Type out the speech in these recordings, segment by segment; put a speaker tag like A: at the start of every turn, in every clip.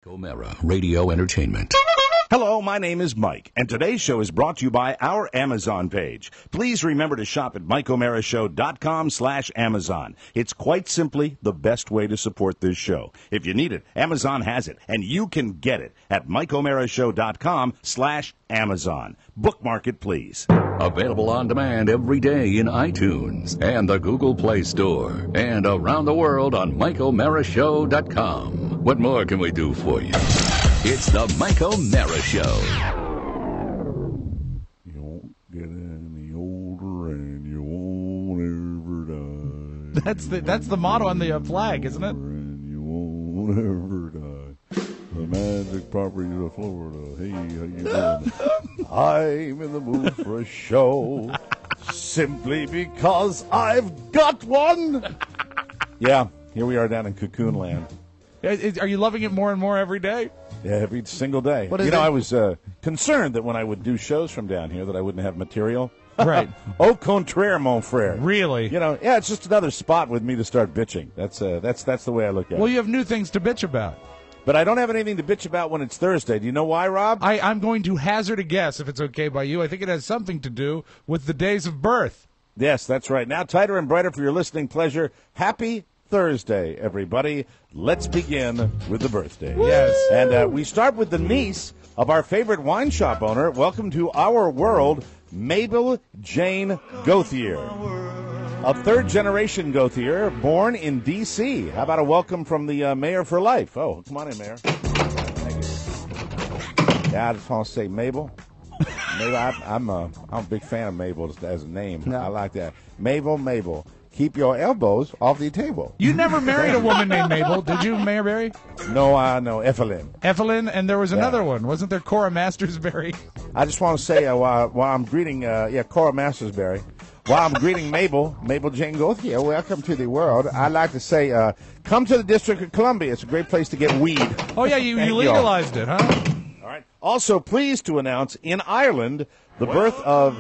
A: Gomera Radio Entertainment.
B: Hello, my name is Mike, and today's show is brought to you by our Amazon page. Please remember to shop at MikeOmeraShow.com/Amazon. It's quite simply the best way to support this show. If you need it, Amazon has it, and you can get it at MikeOmeraShow.com/Amazon. Bookmark it, please.
A: Available on demand every day in iTunes and the Google Play Store, and around the world on MikeOmeraShow.com. What more can we do for you? It's the Mike O'Mara Show.
C: You won't get any older and you won't ever die.
D: That's the motto on the flag, isn't it?
C: And you won't ever die. The magic properties of Florida. Hey, how you doing? I'm in the mood for a show simply because I've got one. Yeah, here we are down in Cocoon Land.
D: Are you loving it more and more every day?
C: Yeah, every single day. I was concerned that when I would do shows from down here that I wouldn't have material.
D: Right.
C: Au contraire, mon frère.
D: Really?
C: It's just another spot with me to start bitching. That's the way I look at it.
D: Well, you have new things to bitch about.
C: But I don't have anything to bitch about when it's Thursday. Do you know why, Rob?
D: I'm going to hazard a guess, if it's okay by you. I think it has something to do with the days of birth.
C: Yes, that's right. Now, tighter and brighter for your listening pleasure. Happy Thursday, everybody. Let's begin with the birthday.
D: Yes.
C: And we start with the niece of our favorite wine shop owner. Welcome to our world, Mabel Jane Gauthier. A third-generation Gauthier, born in D.C. How about a welcome from the mayor for life? Oh, come on in, Mayor. Thank you. Yeah, I just want to say Mabel. I'm a big fan of Mabel as a name. No. I like that. Mabel. Keep your elbows off the table.
D: You never married a woman named Mabel, did you, Mayor Barry?
C: No, Evelyn.
D: Evelyn, and there was another one. Wasn't there Cora Mastersberry?
C: I just want to say, while I'm greeting, Cora Mastersberry, while I'm greeting Mabel Jane Gauthier, welcome to the world, I'd like to say, come to the District of Columbia. It's a great place to get weed.
D: Oh, yeah, you legalized it, huh?
C: All right. Also, pleased to announce, in Ireland, the birth of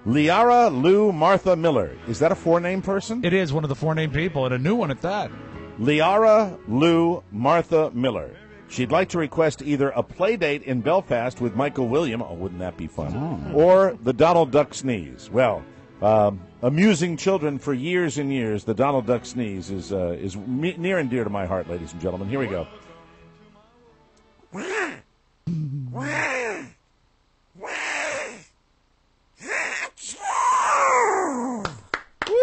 C: Liara Lou Martha Miller. Is that a four-name person?
D: It is one of the four-name people, and a new one at that.
C: Liara Lou Martha Miller. She'd like to request either a play date in Belfast with Michael William, oh, wouldn't that be fun, or the Donald Duck Sneeze. Well, amusing children for years and years, the Donald Duck Sneeze is near and dear to my heart, ladies and gentlemen. Here we go.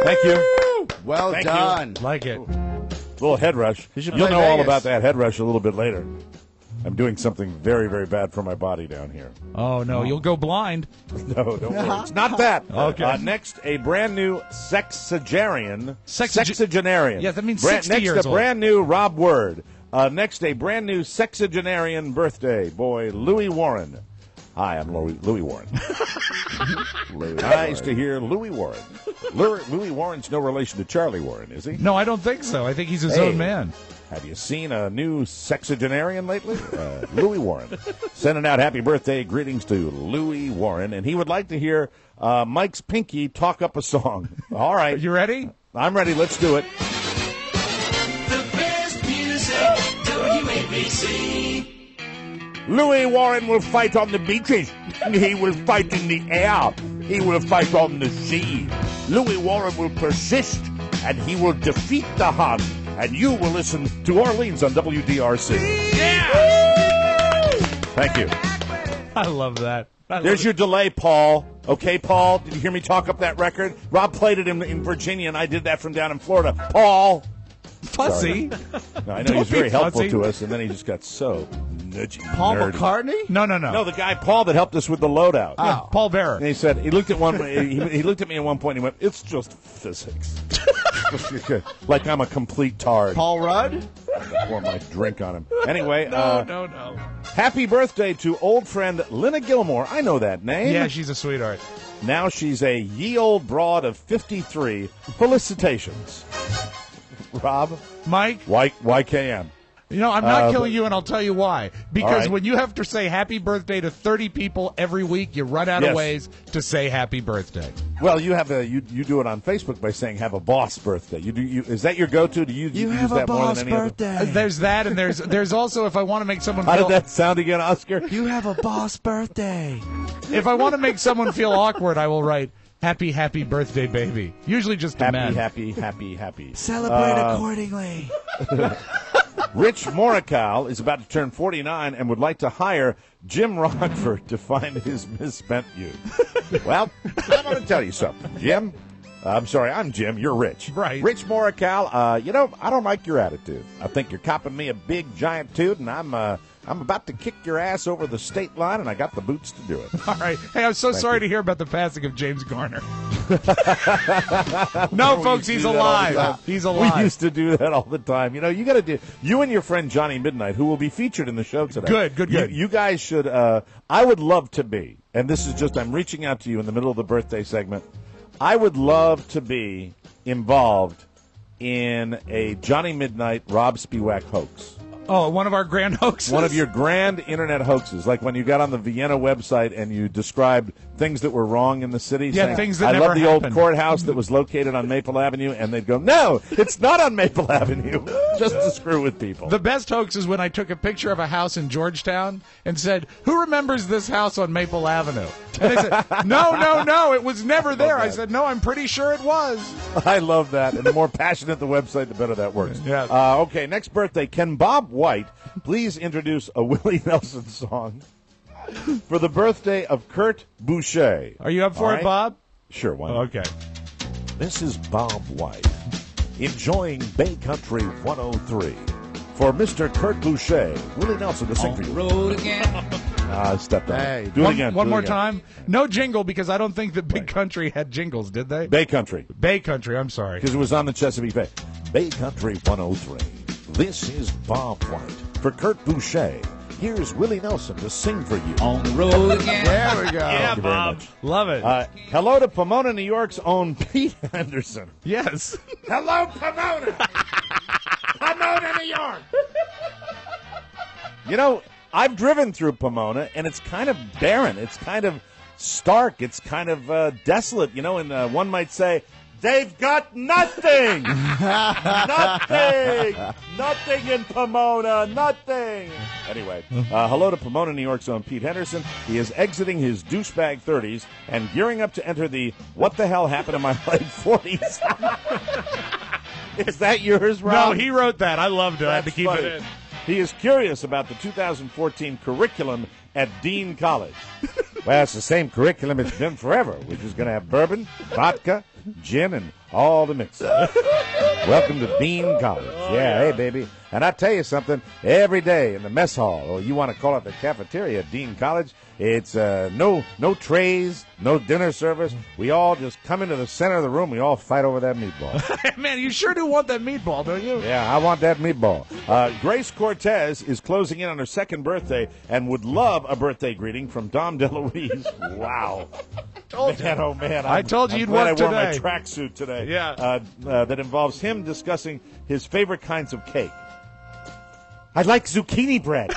C: Thank you.
E: Well
C: Thank
E: done.
C: you.
D: Like it.
C: Little head rush. You'll know all about that head rush a little bit later. I'm doing something very, very bad for my body down here.
D: Oh, no. You'll go blind.
C: No, don't worry. It's not that.
D: Okay.
C: Next, a brand new sexagenarian.
D: Yeah, that means 60 years
C: Next, a
D: old.
C: brand new Rob Word. Next, a brand new sexagenarian birthday boy, Louis Warren. Hi, I'm Louis Warren. Nice to hear Louis Warren. Louis Warren's no relation to Charlie Warren, is he?
D: No, I don't think so. I think he's his own man.
C: Have you seen a new sexagenarian lately? Louis Warren. Sending out happy birthday greetings to Louis Warren, and he would like to hear Mike's Pinky talk up a song. All right.
D: You ready?
C: I'm ready. Let's do it.
F: The best music, WABC.
C: Louis Warren will fight on the beaches. He will fight in the air. He will fight on the sea. Louis Warren will persist, and he will defeat the Hun. And you will listen to Orleans on WDRC.
D: Yeah!
C: Thank you.
D: I love that.
C: There's your delay, Paul. Okay, Paul, did you hear me talk up that record? Rob played it in Virginia, and I did that from down in Florida. Paul.
D: Fussy.
C: No, I know he was very helpful to us, and then he just got so nudgy.
E: Paul
C: nerdy.
E: McCartney?
D: No.
C: No, the guy, Paul, that helped us with the loadout.
D: Yeah, Paul Bearer.
C: And he said, he looked at me at one point, and he went, it's just physics. Like I'm a complete tard.
E: Paul Rudd?
C: I pour my drink on him. Anyway,
D: No.
C: happy birthday to old friend Lynna Gilmore. I know that name.
D: Yeah, she's a sweetheart.
C: Now she's a ye old broad of 53. Felicitations. Rob?
D: Mike?
C: YKM.
D: You know, I'm not killing you, and I'll tell you why. Because
C: right.
D: when you have to say happy birthday to 30 people every week, you run out of ways to say happy birthday.
C: Well, you have you do it on Facebook by saying "Have a boss birthday." Is that your go-to? Do you use
E: have
C: that
E: a boss
C: more than any
E: birthday.
C: other?
D: There's that, and there's also if I want to make someone
C: How
D: feel
C: did that sound again, Oscar?
E: You have a boss birthday.
D: if I want to make someone feel awkward, I will write happy birthday, baby. Usually just a man.
C: Happy.
E: Celebrate accordingly.
C: Rich Morikawa is about to turn 49 and would like to hire Jim Rockford to find his misspent youth. Well, I'm going to tell you something, Jim. I'm sorry, I'm Jim. You're Rich.
D: Right.
C: Rich Morikawa, I don't like your attitude. I think you're copping me a big, giant toot, and I'm about to kick your ass over the state line, and I got the boots to do it.
D: All right. Hey, I'm so sorry to hear about the passing of James Garner. No, folks, he's alive. He's alive.
C: We used to do that all the time. You know, you and your friend Johnny Midnight, who will be featured in the show today.
D: Good.
C: You guys should, I would love to be, and this is just, I'm reaching out to you in the middle of the birthday segment. I would love to be involved in a Johnny Midnight Rob Spiewak hoax.
D: Oh, one of our grand hoaxes?
C: One of your grand internet hoaxes, like when you got on the Vienna website and you described things that were wrong in the city.
D: Yeah,
C: saying,
D: things that
C: I
D: never
C: love the
D: happened.
C: old courthouse that was located on Maple Avenue, and they'd go, no, it's not on Maple Avenue, just to screw with people.
D: The best hoax is when I took a picture of a house in Georgetown and said, who remembers this house on Maple Avenue? And they said, no, it was never there. I said, no, I'm pretty sure it was.
C: I love that, and the more passionate the website, the better that works.
D: Yeah.
C: Okay, next birthday. Can Bob White please introduce a Willie Nelson song for the birthday of Kurt Boucher?
D: Are you up for
C: All
D: it,
C: right?
D: Bob?
C: Sure, why not?
D: Okay.
C: This is Bob White enjoying Bay Country 103 for Mr. Kurt Boucher. Willie Nelson to sing for you.
F: Road again.
C: I stepped on
E: Hey,
C: it. Do it again.
D: One
C: do it
D: more
C: again.
D: time. No jingle, because I don't think that Big Country had jingles, did they?
C: Bay Country,
D: Bay Country, I'm sorry.
C: because it was on the Chesapeake Bay. Bay Country 103. This is Bob White for Kurt Boucher. Here's Willie Nelson to sing for you.
F: On the road again.
E: There we go.
C: Thank you very much.
D: Love it.
C: Hello to Pomona, New York's own Pete Henderson.
D: Yes.
C: Hello, Pomona. Pomona, New York. You know, I've driven through Pomona, and it's kind of barren. It's kind of stark. It's kind of desolate, you know, and one might say, they've got nothing. Nothing in Pomona. Nothing. Anyway, hello to Pomona, New York's own Pete Henderson. He is exiting his douchebag 30s and gearing up to enter the what the hell happened to my life 40s. Is that yours, Rob?
D: No, he wrote that. I loved it. I had to
C: That's
D: keep
C: funny.
D: it in.
C: He is curious about the 2014 curriculum at Dean College. Well, it's the same curriculum it's been forever. We're just going to have bourbon, vodka, gin, and all the mixes. Welcome to Dean College. Yeah, hey, baby. And I tell you something, every day in the mess hall, or you want to call it the cafeteria at Dean College, it's no trays, no dinner service. We all just come into the center of the room. We all fight over that meatball.
D: Man, you sure do want that meatball, don't you?
C: Yeah, I want that meatball. Grace Cortez is closing in on her second birthday and would love a birthday greeting from Dom DeLuise. Wow. Man, oh, man.
D: I told you
C: I'm
D: you'd
C: glad
D: work
C: I wore my
D: today.
C: tracksuit today.
D: Yeah.
C: That involves him discussing his favorite kinds of cake. I like zucchini bread.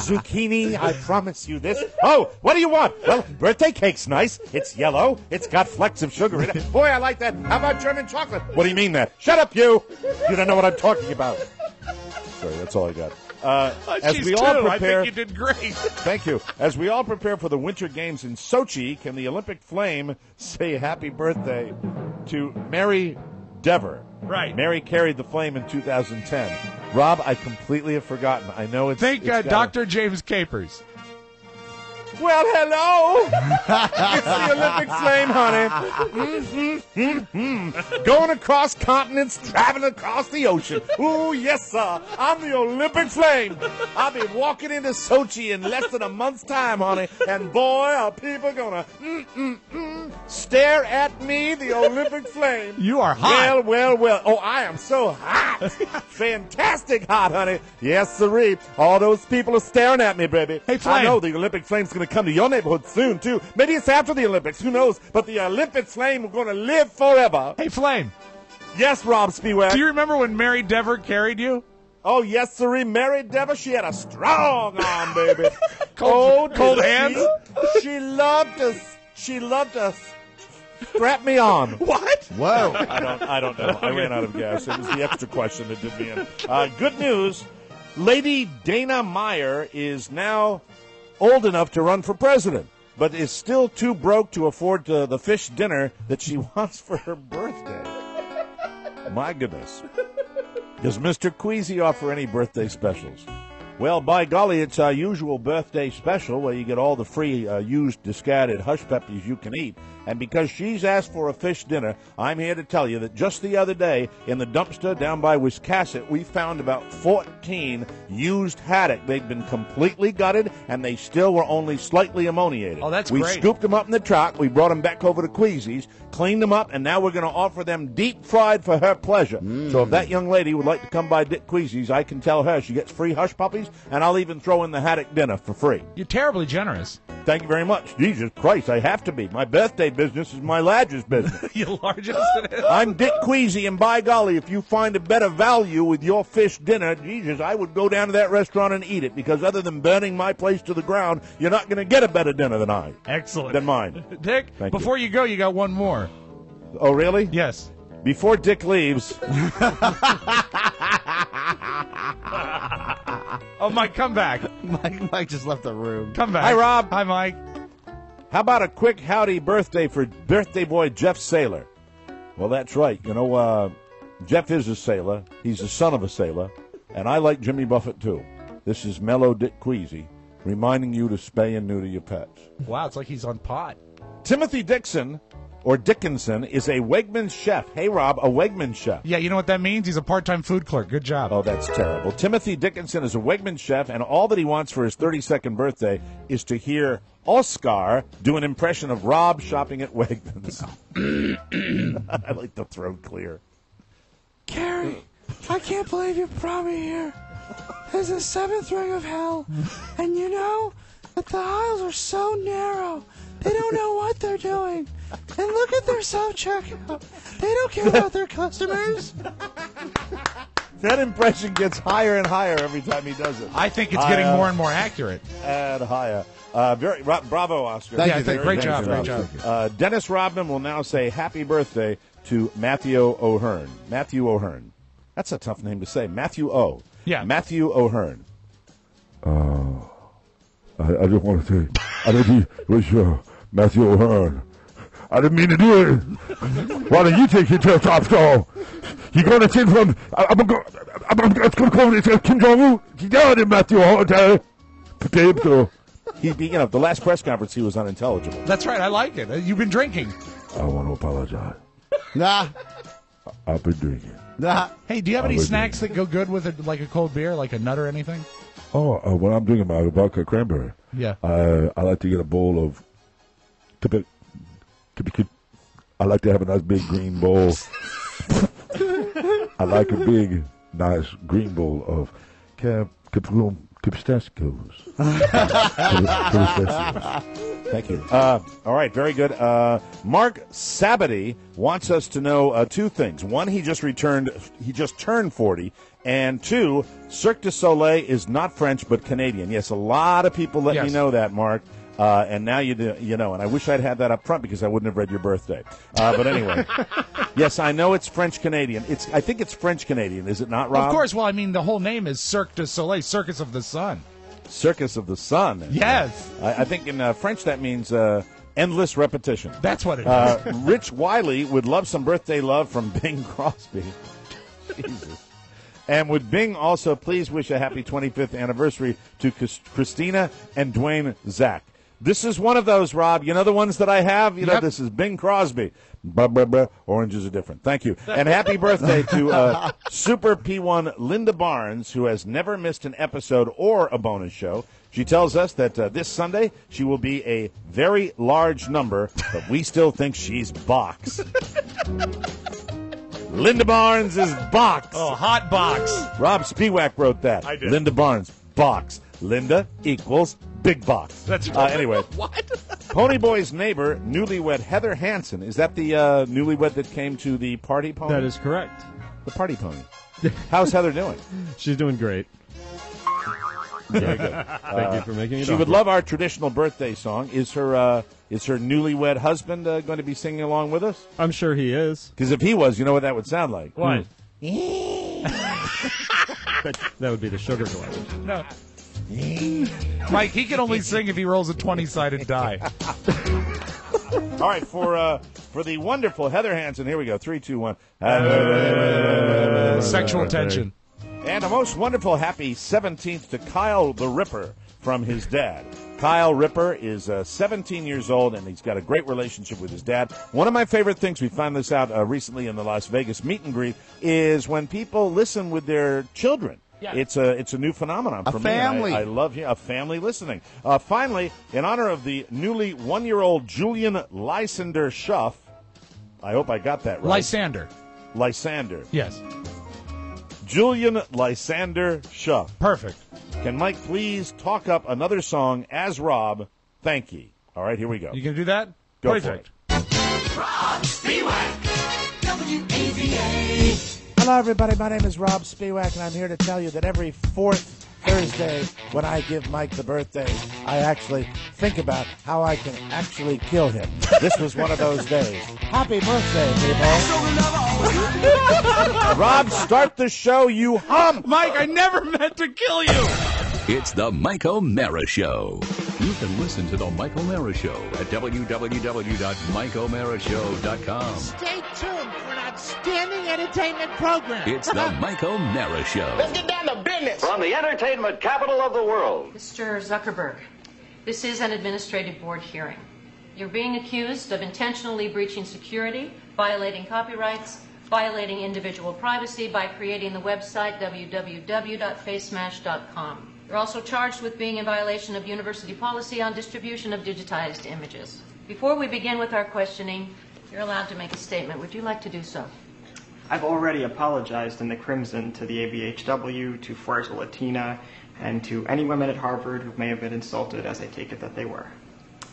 C: Zucchini, I promise you this. Oh, what do you want? Well, birthday cake's nice. It's yellow. It's got flecks of sugar in it. Boy, I like that. How about German chocolate? What do you mean that? Shut up, you. You don't know what I'm talking about. Sorry, that's all I got. As
D: She's
C: we all
D: two.
C: prepare,
D: I think you did great.
C: Thank you. As we all prepare for the Winter Games in Sochi, can the Olympic flame say happy birthday to Mary Dever?
D: Right.
C: Mary carried the flame in 2010. Rob, I completely have forgotten. I know it's...
D: Think
C: it's got
D: Dr. James Capers.
C: Well, hello. It's the Olympic flame, honey. Going across continents, traveling across the ocean. Ooh, yes, sir. I'm the Olympic flame. I'll be walking into Sochi in less than a month's time, honey. And boy, are people gonna stare at me, the Olympic flame.
D: You are hot.
C: Well. Oh, I am so hot. Fantastic hot, honey. Yes, sirree. All those people are staring at me, baby.
D: Hey, Flame.
C: I know the Olympic flame's going to come to your neighborhood soon, too. Maybe it's after the Olympics. Who knows? But the Olympic flame is going to live forever.
D: Hey, Flame.
C: Yes, Rob Spiewak.
D: Do you remember when Mary Dever carried you?
C: Oh, yes, sirree. Mary Dever, she had a strong arm, baby.
D: Cold
C: did
D: hands?
C: She loved us. She loved us. Strap me on.
D: What?
E: Whoa.
C: I don't know. I ran out of gas. It was the extra question that did me in. Good news. Lady Dana Meyer is now old enough to run for president, but is still too broke to afford the fish dinner that she wants for her birthday. My goodness. Does Mr. Queasy offer any birthday specials? Well, by golly, it's our usual birthday special where you get all the free used discarded hush puppies you can eat. And because she's asked for a fish dinner, I'm here to tell you that just the other day in the dumpster down by Wiscasset, we found about 14 used haddock. They'd been completely gutted, and they still were only slightly ammoniated.
D: Oh, that's
C: we
D: great.
C: We scooped them up in the truck. We brought them back over to Queasy's, cleaned them up, and now we're going to offer them deep fried for her pleasure. So if that young lady would like to come by Dick Queasy's, I can tell her she gets free hush puppies, and I'll even throw in the haddock dinner for free.
D: You're terribly generous.
C: Thank you very much. Jesus Christ, I have to be. My birthday business is my largest business.
D: Your largest it is.
C: I'm Dick Queasy, and by golly, if you find a better value with your fish dinner, Jesus, I would go down to that restaurant and eat it, because other than burning my place to the ground, you're not going to get a better dinner than I.
D: Excellent.
C: Than mine.
D: Dick,
C: Thank
D: before you go, you got one more.
C: Oh, really?
D: Yes.
C: Before Dick leaves...
D: Oh, Mike, come back.
E: Mike just left the room.
D: Come back.
C: Hi, Rob.
D: Hi, Mike.
C: How about a quick howdy birthday for birthday boy Jeff Saylor? Well, that's right. You know, Jeff is a sailor. He's the son of a sailor. And I like Jimmy Buffett, too. This is Mellow Dick Queasy reminding you to spay and neuter your pets.
D: Wow, it's like he's on pot.
C: Timothy Dixon, or Dickinson, is a Wegmans chef. Hey, Rob, a Wegmans chef.
D: Yeah, you know what that means? He's a part-time food clerk. Good job.
C: Oh, that's terrible. Timothy Dickinson is a Wegmans chef, and all that he wants for his 32nd birthday is to hear Oscar do an impression of Rob shopping at Wegmans. I like the throat clear.
E: Carrie, I can't believe you brought me here. There's a seventh ring of hell, and you know that the aisles are so narrow. They don't know what they're doing. And look at their self-checkout. They don't care about their customers.
C: That impression gets higher and higher every time he does it.
D: I think it's getting more and more accurate.
C: And higher. Bravo, Oscar.
E: Thank you.
D: Great job.
C: Dennis Rodman will now say happy birthday to Matthew O'Hearn. Matthew O'Hearn. That's a tough name to say. Matthew O.
D: Yeah.
C: Matthew O'Hearn.
G: I just want to say, I didn't wish Matthew O'Hearn. I didn't mean to do it. Why don't you take your tail off, so? You're going to take from, I'm going to call it Kim Jong-un. He died in Matthew O'Hearn.
C: The last press conference, he was unintelligible.
D: That's right. I like it. You've been drinking.
G: I want to apologize.
E: Nah.
G: I've been drinking.
E: Nah.
D: Hey, do you have any snacks that go good with it, like a cold beer, like a nut or anything?
G: Oh, when I'm drinking my vodka cranberry,
D: Yeah.
G: I like to get a bowl of. I like to have a nice big green bowl. I like a big, nice green bowl of pistachios.
C: Thank you. All right, very good. Mark Sabady wants us to know two things. One, he just turned 40. And two, Cirque du Soleil is not French but Canadian. Yes, a lot of people let me know that, Mark. And now you know, and I wish I'd had that up front because I wouldn't have read your birthday. But anyway, yes, I know it's French-Canadian. I think it's French-Canadian, is it not, Rob?
D: Of course. Well, I mean, the whole name is Cirque du Soleil, Circus of the Sun.
C: Circus of the Sun.
D: Yes.
C: I think in French that means endless repetition.
D: That's what it is.
C: Rich Wiley would love some birthday love from Bing Crosby. Jesus. And would Bing also please wish a happy 25th anniversary to Christina and Dwayne Zach? This is one of those, Rob. You know the ones that I have? You know, this is Bing Crosby. Blah, blah, blah. Oranges are different. Thank you. And happy birthday to Super P1 Linda Barnes, who has never missed an episode or a bonus show. She tells us that this Sunday she will be a very large number, but we still think she's box. Linda Barnes is box.
D: Oh, hot box.
C: Rob Spiewak wrote that.
D: I did.
C: Linda Barnes, box. Linda equals big box.
D: That's
C: anyway.
D: What?
C: Ponyboy's neighbor, newlywed Heather Hansen. Is that the newlywed that came to the party pony?
H: That is correct.
C: The party pony. How's Heather doing?
H: She's doing great.
C: Very good.
H: Thank you for making it.
C: She would love our traditional birthday song. Is her newlywed husband going to be singing along with us?
H: I'm sure he is.
C: Because if he was, you know what that would sound like.
H: What? That would be the sugar glider.
D: No. Mike, he can only sing if he rolls a 20-sided die.
C: All right, for the wonderful Heather Hansen, here we go. 3, 2, 1.
D: Sexual tension.
C: And a most wonderful happy 17th to Kyle the Ripper from his dad. Kyle Ripper is 17 years old, and he's got a great relationship with his dad. One of my favorite things, we found this out recently in the Las Vegas meet and greet, is when people listen with their children. Yeah. It's a new phenomenon for me. I love a family listening. Finally, in honor of the newly 1-year-old Julian Lysander Schuff, I hope I got that right. Lysander.
D: Yes.
C: Julian Lysander Schuff.
D: Perfect.
C: Can Mike please talk up another song as Rob? Thank you. All right, here we go.
D: You can do that?
C: Go
D: Perfect.
C: for it.
F: Rob Spiewak, WAVA.
E: Hello, everybody. My name is Rob Spiewak, and I'm here to tell you that every fourth Thursday when I give Mike the birthday, I actually think about how I can actually kill him. This was one of those days. Happy birthday, people.
C: Rob, start the show, you hump.
D: Mike, I never meant to kill you.
A: It's the Mike O'Mara Show. You can listen to the Mike O'Mara Show at www.mikeomarashow.com.
E: Stay tuned for an outstanding entertainment program.
A: It's the Mike O'Mara Show.
F: Let's get down to business.
I: From the entertainment capital of the world.
J: Mr. Zuckerberg, this is an administrative board hearing. You're being accused of intentionally breaching security, violating copyrights, violating individual privacy by creating the website www.facemash.com. You're also charged with being in violation of university policy on distribution of digitized images. Before we begin with our questioning, you're allowed to make a statement. Would you like to do so?
K: I've already apologized in the Crimson to the ABHW, to Fuerza Latina, and to any women at Harvard who may have been insulted, as I take it that they were.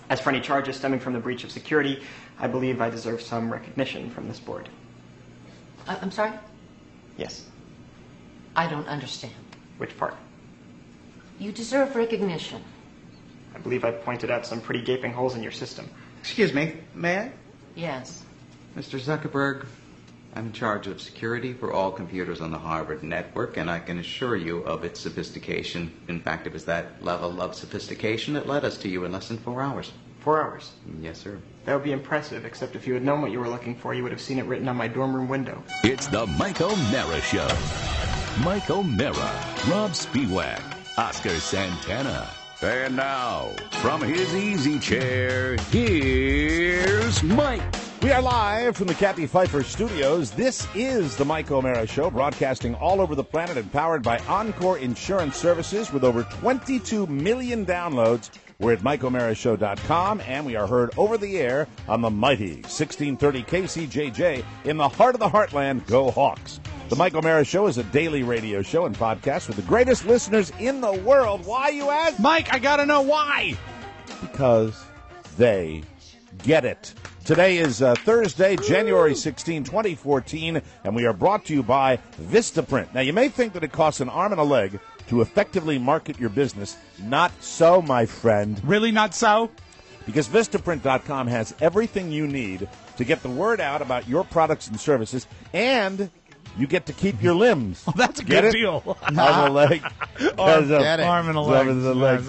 K: As for any charges stemming from the breach of security, I believe I deserve some recognition from this board.
J: I'm sorry?
K: Yes.
J: I don't understand.
K: Which part?
J: You deserve recognition.
K: I believe I pointed out some pretty gaping holes in your system.
L: Excuse me, may I?
J: Yes.
L: Mr. Zuckerberg, I'm in charge of security for all computers on the Harvard network, and I can assure you of its sophistication. In fact, it was that level of sophistication that led us to you in less than 4 hours.
K: 4 hours?
L: Yes, sir.
K: That would be impressive, except if you had known what you were looking for, you would have seen it written on my dorm room window.
A: It's the Mike O'Mara Show. Mike O'Mara, Rob Spiewak, Oscar Santana. And now, from his easy chair, here's Mike.
C: We are live from the Kathy Pfeiffer Studios. This is the Mike O'Mara Show, broadcasting all over the planet and powered by Encore Insurance Services with over 22 million downloads. We're at MikeO'MaraShow.com, and we are heard over the air on the mighty 1630 KCJJ in the heart of the heartland. Go Hawks. The Mike O'Mara Show is a daily radio show and podcast with the greatest listeners in the world. Why, you ask?
D: Mike, I gotta know why.
C: Because they get it. Today is Thursday, January 16, 2014, and we are brought to you by Vistaprint. Now, you may think that it costs an arm and a leg to effectively market your business. Not so, my friend.
D: Really not so?
C: Because Vistaprint.com has everything you need to get the word out about your products and services, and you get to keep your limbs.
D: Oh, that's a
C: get
D: good
C: it?
D: deal.
C: Arm and a leg.
D: Arm and a leg.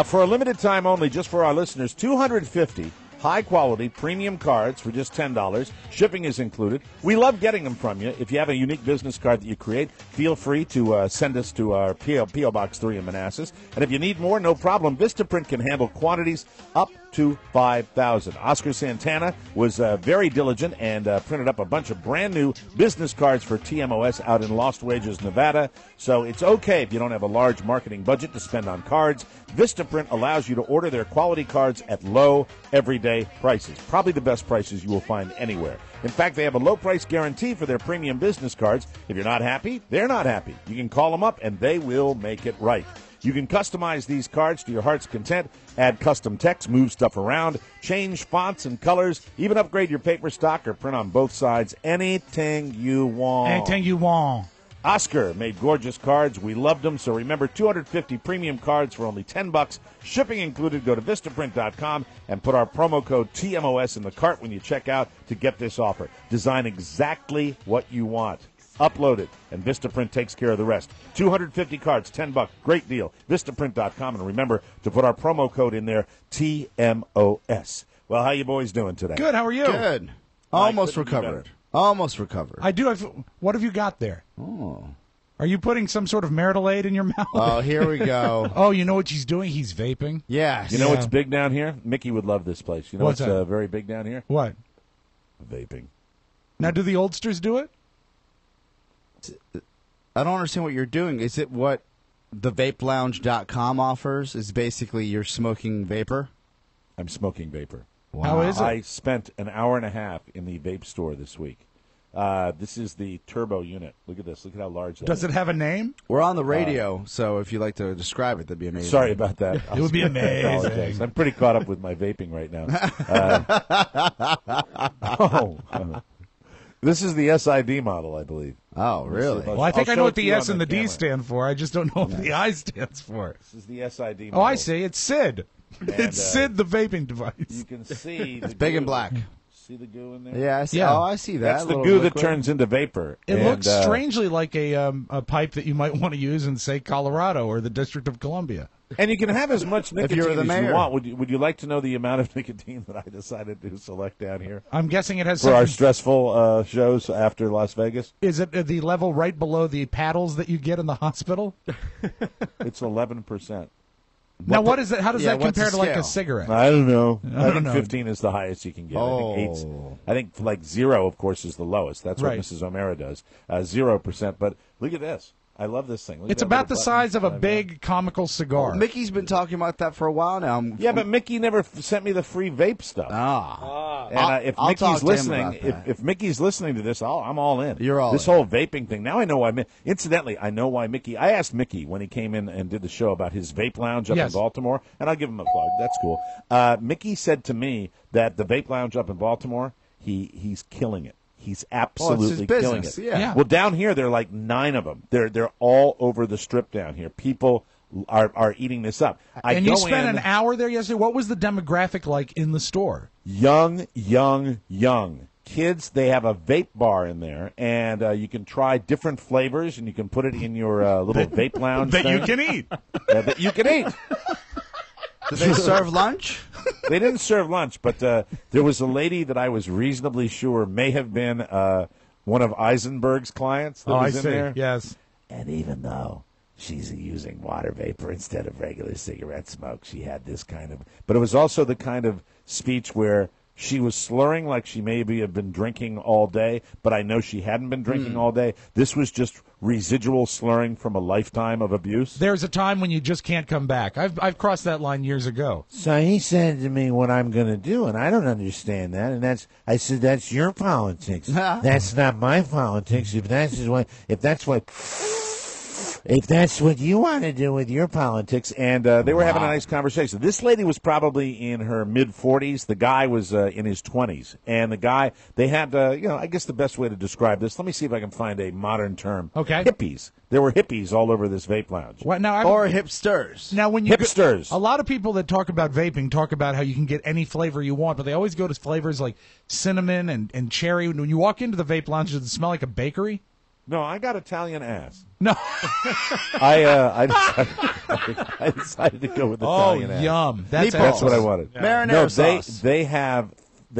C: For a limited time only, just for our listeners, 250 high-quality premium cards for just $10. Shipping is included. We love getting them from you. If you have a unique business card that you create, feel free to send us to our P.O. Box 3 in Manassas. And if you need more, no problem. Vistaprint can handle quantities up to 5,000. Oscar Santana was very diligent and printed up a bunch of brand-new business cards for TMOS out in Lost Wages, Nevada. So it's okay if you don't have a large marketing budget to spend on cards. Vistaprint allows you to order their quality cards at low, everyday prices. Probably the best prices you will find anywhere. In fact, they have a low price guarantee for their premium business cards. If you're not happy, they're not happy. You can call them up and they will make it right. You can customize these cards to your heart's content, add custom text, move stuff around, change fonts and colors, even upgrade your paper stock or print on both sides. Anything you want.
D: Anything you want.
C: Oscar made gorgeous cards. We loved them. So remember, 250 premium cards for only $10. Shipping included. Go to Vistaprint.com and put our promo code TMOS in the cart when you check out to get this offer. Design exactly what you want. Upload it, and Vistaprint takes care of the rest. 250 cards, $10. Great deal. Vistaprint.com. And remember to put our promo code in there, TMOS. Well, how you boys doing today?
D: Good. How are you?
E: Good. Almost recovered. Almost recovered.
D: I do. What have you got there?
E: Oh.
D: Are you putting some sort of marital aid in your mouth?
E: Oh, here we go.
D: Oh, you know what he's doing? He's vaping.
E: Yes.
C: You know what's big down here? Mickey would love this place. You know
D: What's
C: what's
D: that?
C: very big down here?
D: What?
C: Vaping.
D: Now, do the oldsters do it?
E: I don't understand what you're doing. Is it what the vapelounge.com offers? Is basically you're smoking vapor?
C: I'm smoking vapor.
E: Wow.
D: How is it?
C: I spent an hour and a half in the vape store this week. This is the turbo unit. Look at this. Look at how large that is.
D: Does it have a name?
E: We're on the radio, so if you'd like to describe it, that'd be amazing.
C: Sorry about that.
D: It would be amazing.
C: Apologize. I'm pretty caught up with my vaping right now. This is the SID model, I believe.
E: Oh, really?
D: Well, I think
C: I'll
D: I know
C: show
D: what
C: it to
D: the
C: you
D: S
C: on
D: and the D
C: camera.
D: stand for. I just don't know what the I stands for.
C: This is the SID model.
D: Oh, I see. It's SID. It's SID, the vaping device.
C: You can see
E: It's big and black.
C: See the goo in there?
E: Yeah, I see.
D: Yeah.
E: Oh, I see that.
C: That's the
E: Little
C: goo that
E: liquid.
C: turns into vapor.
D: It
C: And,
D: looks strangely like a pipe that you might want to use in, say, Colorado or the District of Columbia.
C: And you can have as much nicotine
E: you were the
C: as
E: mayor.
C: you want. Would you like to know the amount of nicotine that I decided to select down here
D: I'm guessing it has
C: for our
D: something.
C: stressful shows after Las Vegas?
D: Is it the level right below the paddles that you get in the hospital?
C: It's 11%.
D: Now, what is it? How does
E: Yeah,
D: that
E: what's
D: compare
E: the
D: to like
E: scale?
D: a cigarette?
C: I don't know.
D: I
C: I
D: don't
C: think
D: know.
C: 15 is the highest you can get.
E: Oh.
C: I think like 0, of course, is the lowest. That's what
D: Right.
C: Mrs. O'Mara does. 0%. But look at this. I love this thing. Look at
D: It's
C: that
D: about the
C: little
D: size of a
C: button.
D: big comical cigar.
E: Mickey's been talking about that for a while now.
C: Yeah, but Mickey never sent me the free vape stuff.
E: And
C: And if
E: I'll talk
C: Mickey's
E: to him
C: listening,
E: about that.
C: if Mickey's listening to this, I'm all in.
E: You're all
C: this
E: in.
C: whole vaping thing. Now I know why. Incidentally, I know why Mickey. I asked Mickey when he came in and did the show about his vape lounge up
D: Yes.
C: in Baltimore, and I'll give him a plug. That's cool. Mickey said to me that the vape lounge up in Baltimore, he's killing it. He's absolutely killing
E: business,
C: it.
E: yeah.
C: Well, down here there are like 9 of them. They're all over the strip down here. People are eating this up.
D: And you
C: go
D: spent
C: in,
D: an hour there yesterday. What was the demographic like in the store?
C: young kids. They have a vape bar in there, and you can try different flavors, and you can put it in your little vape lounge
D: That you
C: thing.
D: can eat.
C: That you can eat.
E: do they serve lunch?
C: They didn't serve lunch, but there was a lady that I was reasonably sure may have been one of Eisenberg's clients that
D: Oh, I
C: was in
D: see.
C: there.
D: Yes.
C: And even though she's using water vapor instead of regular cigarette smoke, she had this kind of. But it was also the kind of speech where she was slurring like she maybe had been drinking all day, but I know she hadn't been drinking all day. This was just residual slurring from a lifetime of abuse.
D: There's a time when you just can't come back. I've crossed that line years ago.
M: So he said to me what I'm going to do, and I don't understand that. And I said, that's your politics. That's not my politics. If that's what you want to do with your politics.
C: And they were having a nice conversation. This lady was probably in her mid-40s. The guy was in his 20s. And the guy, they had, I guess the best way to describe this, let me see if I can find a modern term.
D: Okay.
C: Hippies. There were hippies all over this vape lounge.
D: What, now,
E: Or hipsters?
D: Now, when you
C: Hipsters.
D: a lot of people that talk about vaping talk about how you can get any flavor you want, but they always go to flavors like cinnamon and cherry. When you walk into the vape lounge, does it smell like a bakery?
C: No, I got Italian ass.
D: No.
C: I decided to go with Italian ass.
D: Yum. That's
C: That's what I wanted.
E: Marinara
C: No,
E: sauce.
C: they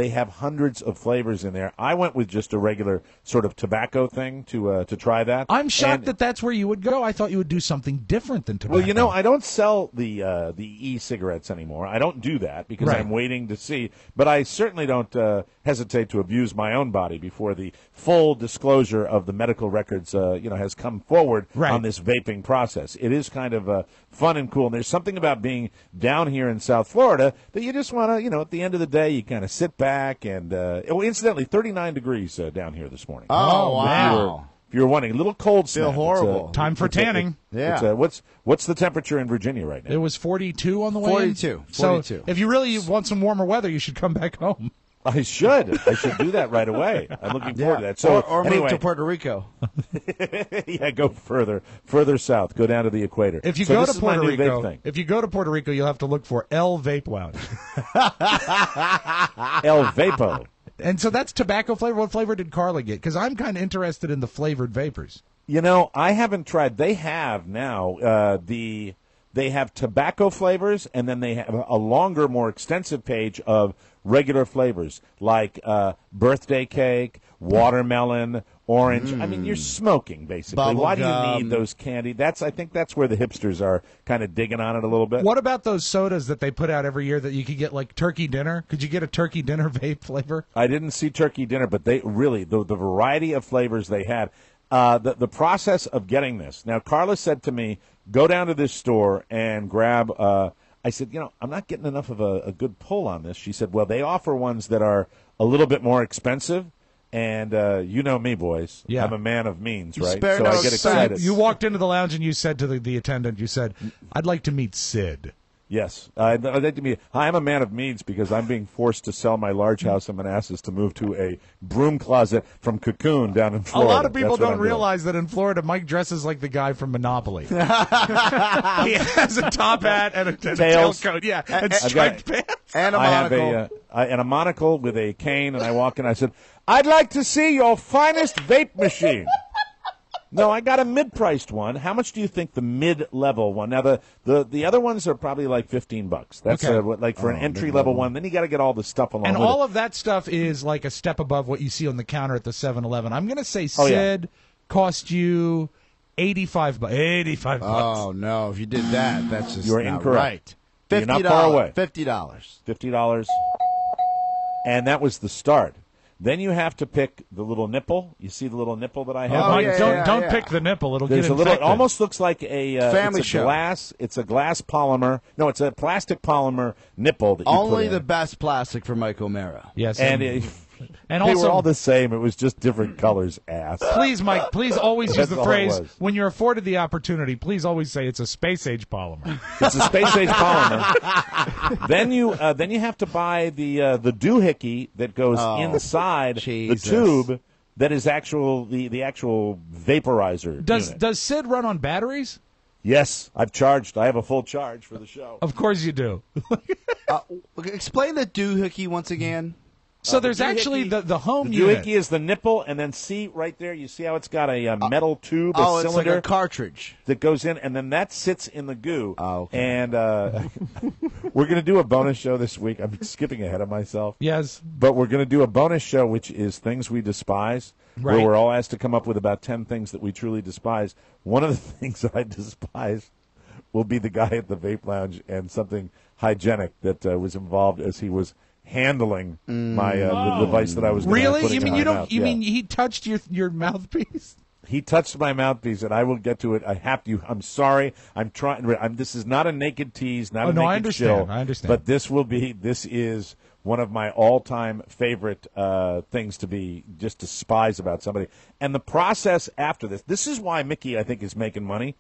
C: have hundreds of flavors in there. I went with just a regular sort of tobacco thing to try that.
D: I'm shocked
C: And-
D: that that's where you would go. I thought you would do something different than tobacco.
C: Well, I don't sell the e-cigarettes anymore. I don't do that because
D: Right.
C: I'm waiting to see. But I certainly don't hesitate to abuse my own body before the full disclosure of the medical records, has come forward
D: Right.
C: on this vaping process. It is kind of fun and cool. And there's something about being down here in South Florida that you just want to, at the end of the day, you kind of sit back and. Incidentally, 39 degrees down here this morning.
E: Oh,
C: If
E: wow.
C: you're wondering, a little cold snap.
E: Feel horrible.
D: Time for tanning.
E: Yeah.
C: What's the temperature in Virginia right now?
D: It was 42 on the way.
E: 42.
D: So if you really want some warmer weather, you should come back home.
C: I should do that right away. I'm looking forward to that. So
E: or
C: anyway,
E: move to Puerto Rico.
C: Yeah, go further south. Go down to the equator.
D: If you
C: So
D: go
C: this
D: to
C: is my
D: Puerto
C: new vape
D: Rico,
C: thing.
D: if you go to Puerto Rico, you'll have to look for El Vape Lounge.
C: El Vapo.
D: And so that's tobacco flavor. What flavor did Carla get? Because I'm kind of interested in the flavored vapors.
C: You know, I haven't tried. They have now they have tobacco flavors, and then they have a longer, more extensive page of regular flavors like birthday cake, watermelon, orange. I mean, you're smoking basically.
E: Bubble
C: Why do
E: gum.
C: you need those candy? I think that's where the hipsters are kind of digging on it a little bit.
D: What about those sodas that they put out every year that you could get like turkey dinner? Could you get a turkey dinner vape flavor?
C: I didn't see turkey dinner, but they really the variety of flavors they had. The process of getting this. Now, Carla said to me, go down to this store and grab. I said, I'm not getting enough of a good pull on this. She said, well, they offer ones that are a little bit more expensive. And you know me, boys.
D: Yeah.
C: I'm a man of means, right?
E: Spare
C: So
E: no
C: I get excited.
D: You walked into the lounge and you said to the attendant, you said, I'd like to meet Sid.
C: Yes. I'd like to be. I'm a man of means because I'm being forced to sell my large house in Manassas to move to a broom closet from Cocoon down in Florida.
D: A lot of people
C: That's what
D: don't
C: I'm doing.
D: realize that in Florida, Mike dresses like the guy from Monopoly. He has a top hat and a tailcoat, yeah, and striped pants.
E: And a
C: I have
E: monocle.
C: and a monocle with a cane, and I walk in. I said, "I'd like to see your finest vape machine." No, I got a mid-priced one. How much do you think the mid-level one? Now the other ones are probably like $15. That's
D: Okay.
C: like for an entry-level one. Then you got to get all the stuff along.
D: And
C: with
D: all
C: it.
D: of that stuff is like a step above what you see on the counter at the 7-Eleven. I'm going to say
C: Oh, yeah.
D: Sid cost you $85. $85.
E: Oh, no. If you did that, that's just
C: You're
E: not
C: incorrect.
E: right.
C: You're not far away.
E: $50.
C: $50, and that was the start. Then you have to pick the little nipple. You see the little nipple that I have?
E: Oh,
D: Mike,
E: yeah,
D: don't
E: yeah.
D: pick the nipple. It'll
C: There's
D: get
C: a little. It
D: infected.
C: almost looks like a
E: Family
C: it's a
E: show.
C: glass. It's a glass polymer. No, it's a plastic polymer nipple that you
E: Only
C: put
E: the
C: in.
E: best plastic for Mike O'Mara.
D: Yes,
C: And
D: and
C: they
D: also
C: were all the same. It was just different colors. Ass.
D: Please, Mike, please always use
C: That's
D: the
C: all it
D: phrase,
C: was.
D: when you're afforded the opportunity, please always say it's a space-age polymer.
C: It's a space-age polymer. Then you have to buy the doohickey that goes inside
E: Jesus.
C: the tube that is the actual vaporizer unit.
D: Does Sid run on batteries?
C: Yes, I've charged. I have a full charge for the show.
D: Of course you do.
E: Explain the doohickey once again.
D: So there's actually the home
C: The
D: unit.
C: doohickey is the nipple, and then see right there, you see how it's got a metal tube,
E: Oh,
C: a
E: it's
C: cylinder
E: like a cartridge.
C: that goes in, and then that sits in the goo.
E: Oh, okay.
C: And we're going to do a bonus show this week. I'm skipping ahead of myself.
D: Yes.
C: But we're going to do a bonus show, which is Things We Despise,
D: Right.
C: where we're all asked to come up with about 10 things that we truly despise. One of the things that I despise will be the guy at the vape lounge and something hygienic that was involved as he was handling my the device that I was gonna
D: Really?
C: putting
D: You
C: in
D: mean
C: my
D: you don't?
C: mouth.
D: You
C: Yeah.
D: mean he touched your mouthpiece?
C: He touched my mouthpiece, and I will get to it. I have to. I'm sorry. I'm trying. This is not a naked tease, not
D: Oh,
C: a
D: no,
C: naked
D: I understand.
C: shill,
D: I understand.
C: But this is one of my all-time favorite things to be just despise about somebody. And the process after this. This is why Mickey, I think, is making money.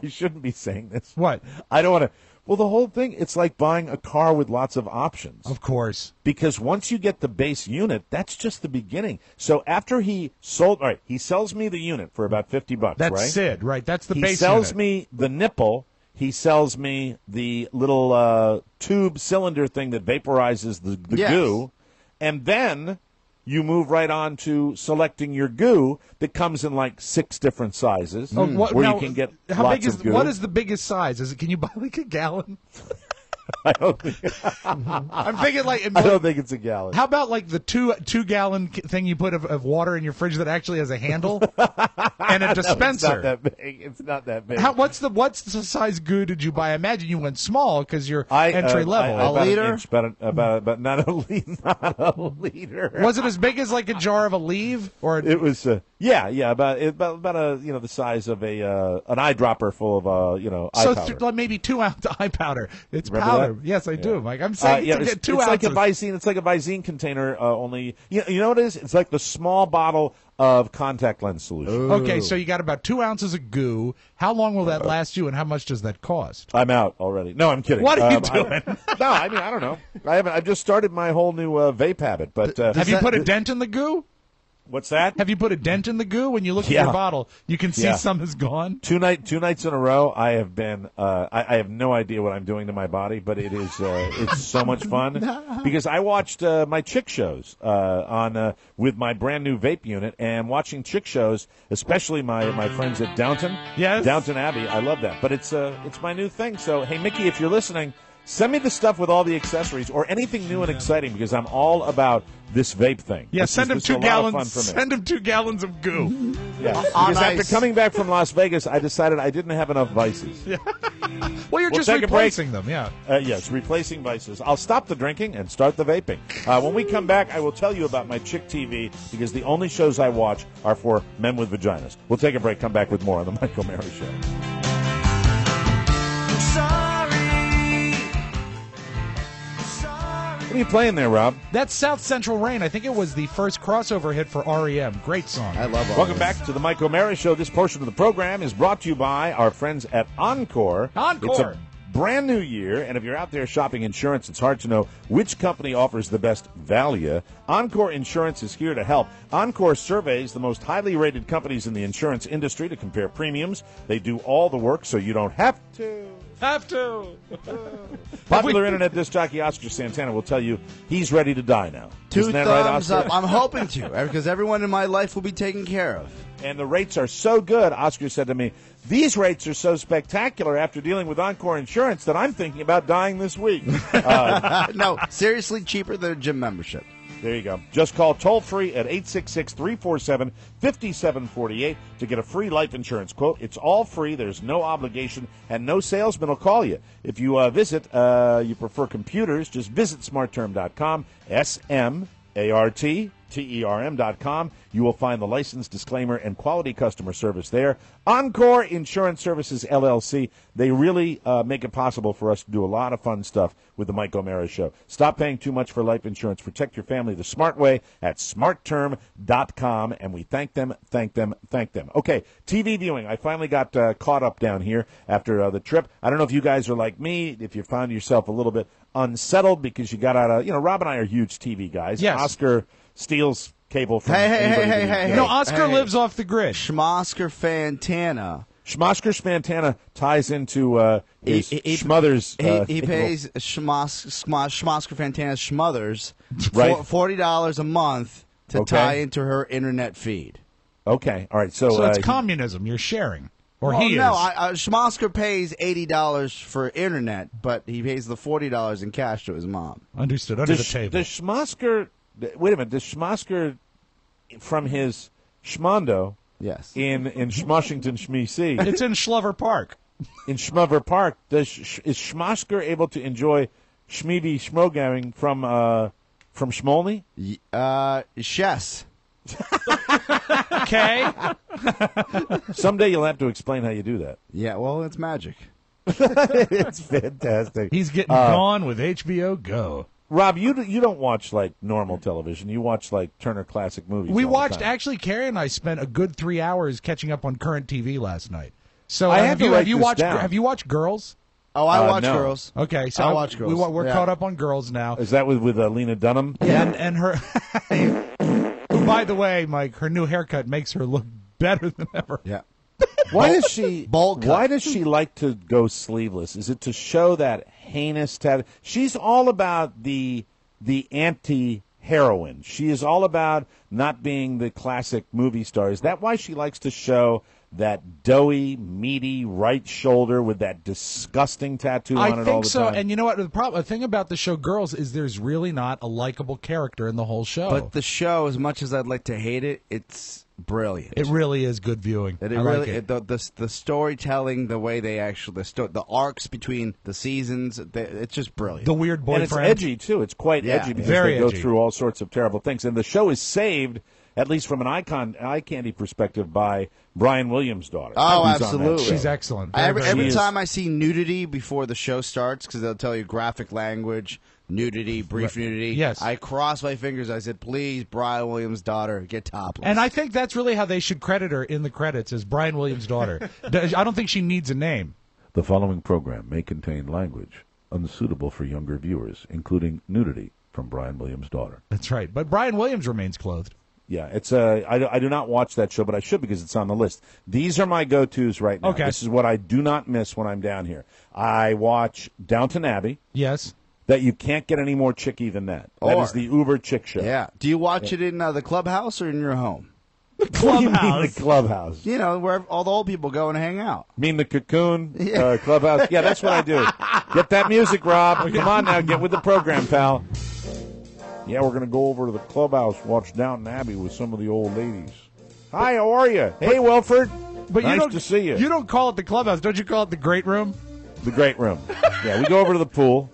C: I shouldn't be saying this.
D: What?
C: I don't want to. Well, the whole thing, it's like buying a car with lots of options.
D: Of course.
C: Because once you get the base unit, that's just the beginning. So after he sells me the unit for about $50,
D: That's
C: right?
D: Sid, right? That's the
C: He
D: base
C: sells
D: unit.
C: me the nipple. He sells me the little tube cylinder thing that vaporizes the
E: Yes.
C: goo. And then you move right on to selecting your goo that comes in like 6 different sizes
D: Oh, what-
C: where
D: now,
C: you can get
D: how
C: lots
D: big is
C: of goo.
D: what is the biggest size? Is it? Can you buy like a gallon?
C: I don't think,
D: I'm thinking like.
C: I don't think it's a gallon.
D: How about like the two-gallon thing you put of water in your fridge that actually has a handle and a dispenser?
C: No, it's not that big. It's not that big.
D: What's the size goo did you buy? I imagine you went small because you're
C: I,
D: entry level.
C: about
E: A liter?
C: An inch, about not a liter. Not a liter.
D: Was it as big as like a jar of Aleve or?
C: It was Yeah, about the size of an eyedropper full of eye
D: So
C: powder.
D: like maybe 2 ounce eye powder. It's
C: Remember
D: powder.
C: that?
D: Yes, I do, Mike. I'm saying to get 2
C: it's
D: ounces.
C: like a Visine. It's like a Visine container. Only you know what it is? It's like the small bottle of contact lens solution.
D: Okay, so you got about 2 ounces of goo. How long will that last you, and how much does that cost?
C: I'm out already. No, I'm kidding.
D: What are you doing?
C: I don't know. I've just started my whole new vape habit. But
D: have you put a dent in the goo?
C: What's that?
D: Have you put a dent in the goo? When you look at your bottle, you can see some is gone.
C: Two nights in a row, I have been. I have no idea what I'm doing to my body, but it is. It's so much fun because I watched my chick shows on with my brand new vape unit, and watching chick shows, especially my friends at Downton.
D: Yes.
C: Downton Abbey. I love that, but it's my new thing. So hey, Mickey, if you're listening, send me the stuff with all the accessories or anything new and exciting because I'm all about this vape thing.
D: Yeah, send him 2 gallons.
C: Fun for me.
D: Send him 2 gallons of goo.
C: Yeah, because after coming back from Las Vegas, I decided I didn't have enough vices.
D: Yeah. Well, you're just
C: take a break.
D: replacing them. Yeah.
C: Yes, replacing vices. I'll stop the drinking and start the vaping. When we come back, I will tell you about my chick TV because the only shows I watch are for men with vaginas. We'll take a break. Come back with more on the Mike O'Mara Show. What are you playing there, Rob?
D: That's South Central Rain. I think it was the first crossover hit for REM. Great song.
M: I love
C: Welcome back to the Mike O'Mara Show. This portion of the program is brought to you by our friends at Encore.
D: Encore.
C: It's a brand new year, and if you're out there shopping insurance, it's hard to know which company offers the best value. Encore Insurance is here to help. Encore surveys the most highly rated companies in the insurance industry to compare premiums. They do all the work so you don't have to. Popular internet disc jockey Oscar Santana will tell you he's ready to die now.
E: Two
C: Isn't that right,
E: thumbs
C: Oscar?
E: up. I'm hoping to, because everyone in my life will be taken care of.
C: And the rates are so good, Oscar said to me, these rates are so spectacular after dealing with Encore Insurance that I'm thinking about dying this week.
E: No, seriously cheaper than a gym membership.
C: There you go. Just call toll-free at 866-347-5748 to get a free life insurance quote. It's all free. There's no obligation, and no salesman will call you. If you you prefer computers, just visit smartterm.com, SMARTTERM.com. You will find the license, disclaimer, and quality customer service there. Encore Insurance Services, LLC. They really make it possible for us to do a lot of fun stuff with the Mike O'Mara Show. Stop paying too much for life insurance. Protect your family the smart way at smartterm.com, and we thank them. Okay, TV viewing. I finally got caught up down here after the trip. I don't know if you guys are like me, if you found yourself a little bit unsettled because you got out of, Rob and I are huge TV guys.
D: Yes.
C: Oscar steals cable from
E: Hey.
D: No, Oscar lives off the grid.
E: Schmosker Fantana.
C: Schmosker Spantana ties into his Schmothers.
E: He pays Schmosker Fantana's Schmothers
C: Right.
E: $40 a month to
C: Okay.
E: tie into her internet feed.
C: Okay, all right. So,
D: So it's communism. You're sharing. Or
E: Well,
D: he
E: no,
D: is.
E: Schmosker pays $80 for internet, but he pays the $40 in cash to his mom.
D: Understood. Under the table.
C: Does Schmosker, wait a minute, does Schmosker from his Schmondo
E: Yes.
C: in Schmoshington, Schmee
D: It's in Schlover Park.
C: in Schmover Park, is Schmosker able to enjoy Schmeeby Schmogaring from Schmolny?
E: Yes.
D: Okay.
C: Someday you'll have to explain how you do that.
E: Yeah, well, it's magic.
C: It's fantastic.
D: He's getting gone with HBO Go.
C: Rob, you don't watch like normal television. You watch like Turner Classic Movies.
D: We
C: all the
D: watched,
C: time.
D: actually, Carrie and I spent a good 3 hours catching up on current TV last night. So
C: I had to write this
D: watched
C: down.
D: have you watched Girls?
E: Oh, I watch
C: no.
E: Girls.
D: Okay, so
E: I watch Girls.
D: We're
E: Yeah.
D: caught up on Girls now.
C: Is that with Lena Dunham?
D: And her, who, by the way, Mike, her new haircut makes her look better than ever.
E: Yeah.
C: Why does she?
E: Bowl cut.
C: Why does she like to go sleeveless? Is it to show that heinous tattoo? She's all about the anti-heroine. She is all about not being the classic movie star. Is that why she likes to show that doughy, meaty right shoulder with that disgusting tattoo on it all
D: I think
C: the
D: so.
C: time?
D: And you know what? The thing about the show Girls is there's really not a likable character in the whole show.
E: But the show, as much as I'd like to hate it, it's
N: brilliant.
D: It really is good viewing.
N: It
D: I
N: really,
D: like it.
N: The storytelling, the way they actually the arcs between the seasons, it's just brilliant.
D: The weird boyfriend.
C: And it's edgy, too. It's quite edgy because
D: very
C: they go
D: edgy.
C: through all sorts of terrible things. And the show is saved, at least from an eye candy perspective, by Brian Williams' daughter.
N: Oh,
C: who's on that
N: absolutely.
C: show.
D: She's excellent.
N: Every time I see nudity before the show starts, because they'll tell you graphic language, nudity, brief nudity.
D: Yes.
N: I cross my fingers. I said, please, Brian Williams' daughter, get topless.
D: And I think that's really how they should credit her in the credits as Brian Williams' daughter. I don't think she needs a name.
B: The following program may contain language unsuitable for younger viewers, including nudity from Brian Williams' daughter.
D: That's right. But Brian Williams remains clothed.
C: Yeah, it's I do not watch that show, but I should because it's on the list. These are my go-tos right now.
D: Okay.
C: This is what I do not miss when I'm down here. I watch Downton Abbey.
D: Yes.
C: That you can't get any more chicky than that. That is the uber chick show.
N: Yeah. Do you watch it in the clubhouse or in your home?
C: What do you mean the clubhouse?
N: You know, where all the old people go and hang out.
C: Mean the Cocoon clubhouse? Yeah, that's what I do. Get that music, Rob. Come on now, get with the program, pal. Yeah, we're going to go over to the clubhouse, watch Downton Abbey with some of the old ladies. Hi, how are you? Hey, Wilford.
D: But
C: nice
D: you don't,
C: to see you.
D: You don't call it the clubhouse. Don't you call it the great room?
C: The great room. Yeah, we go over to the pool.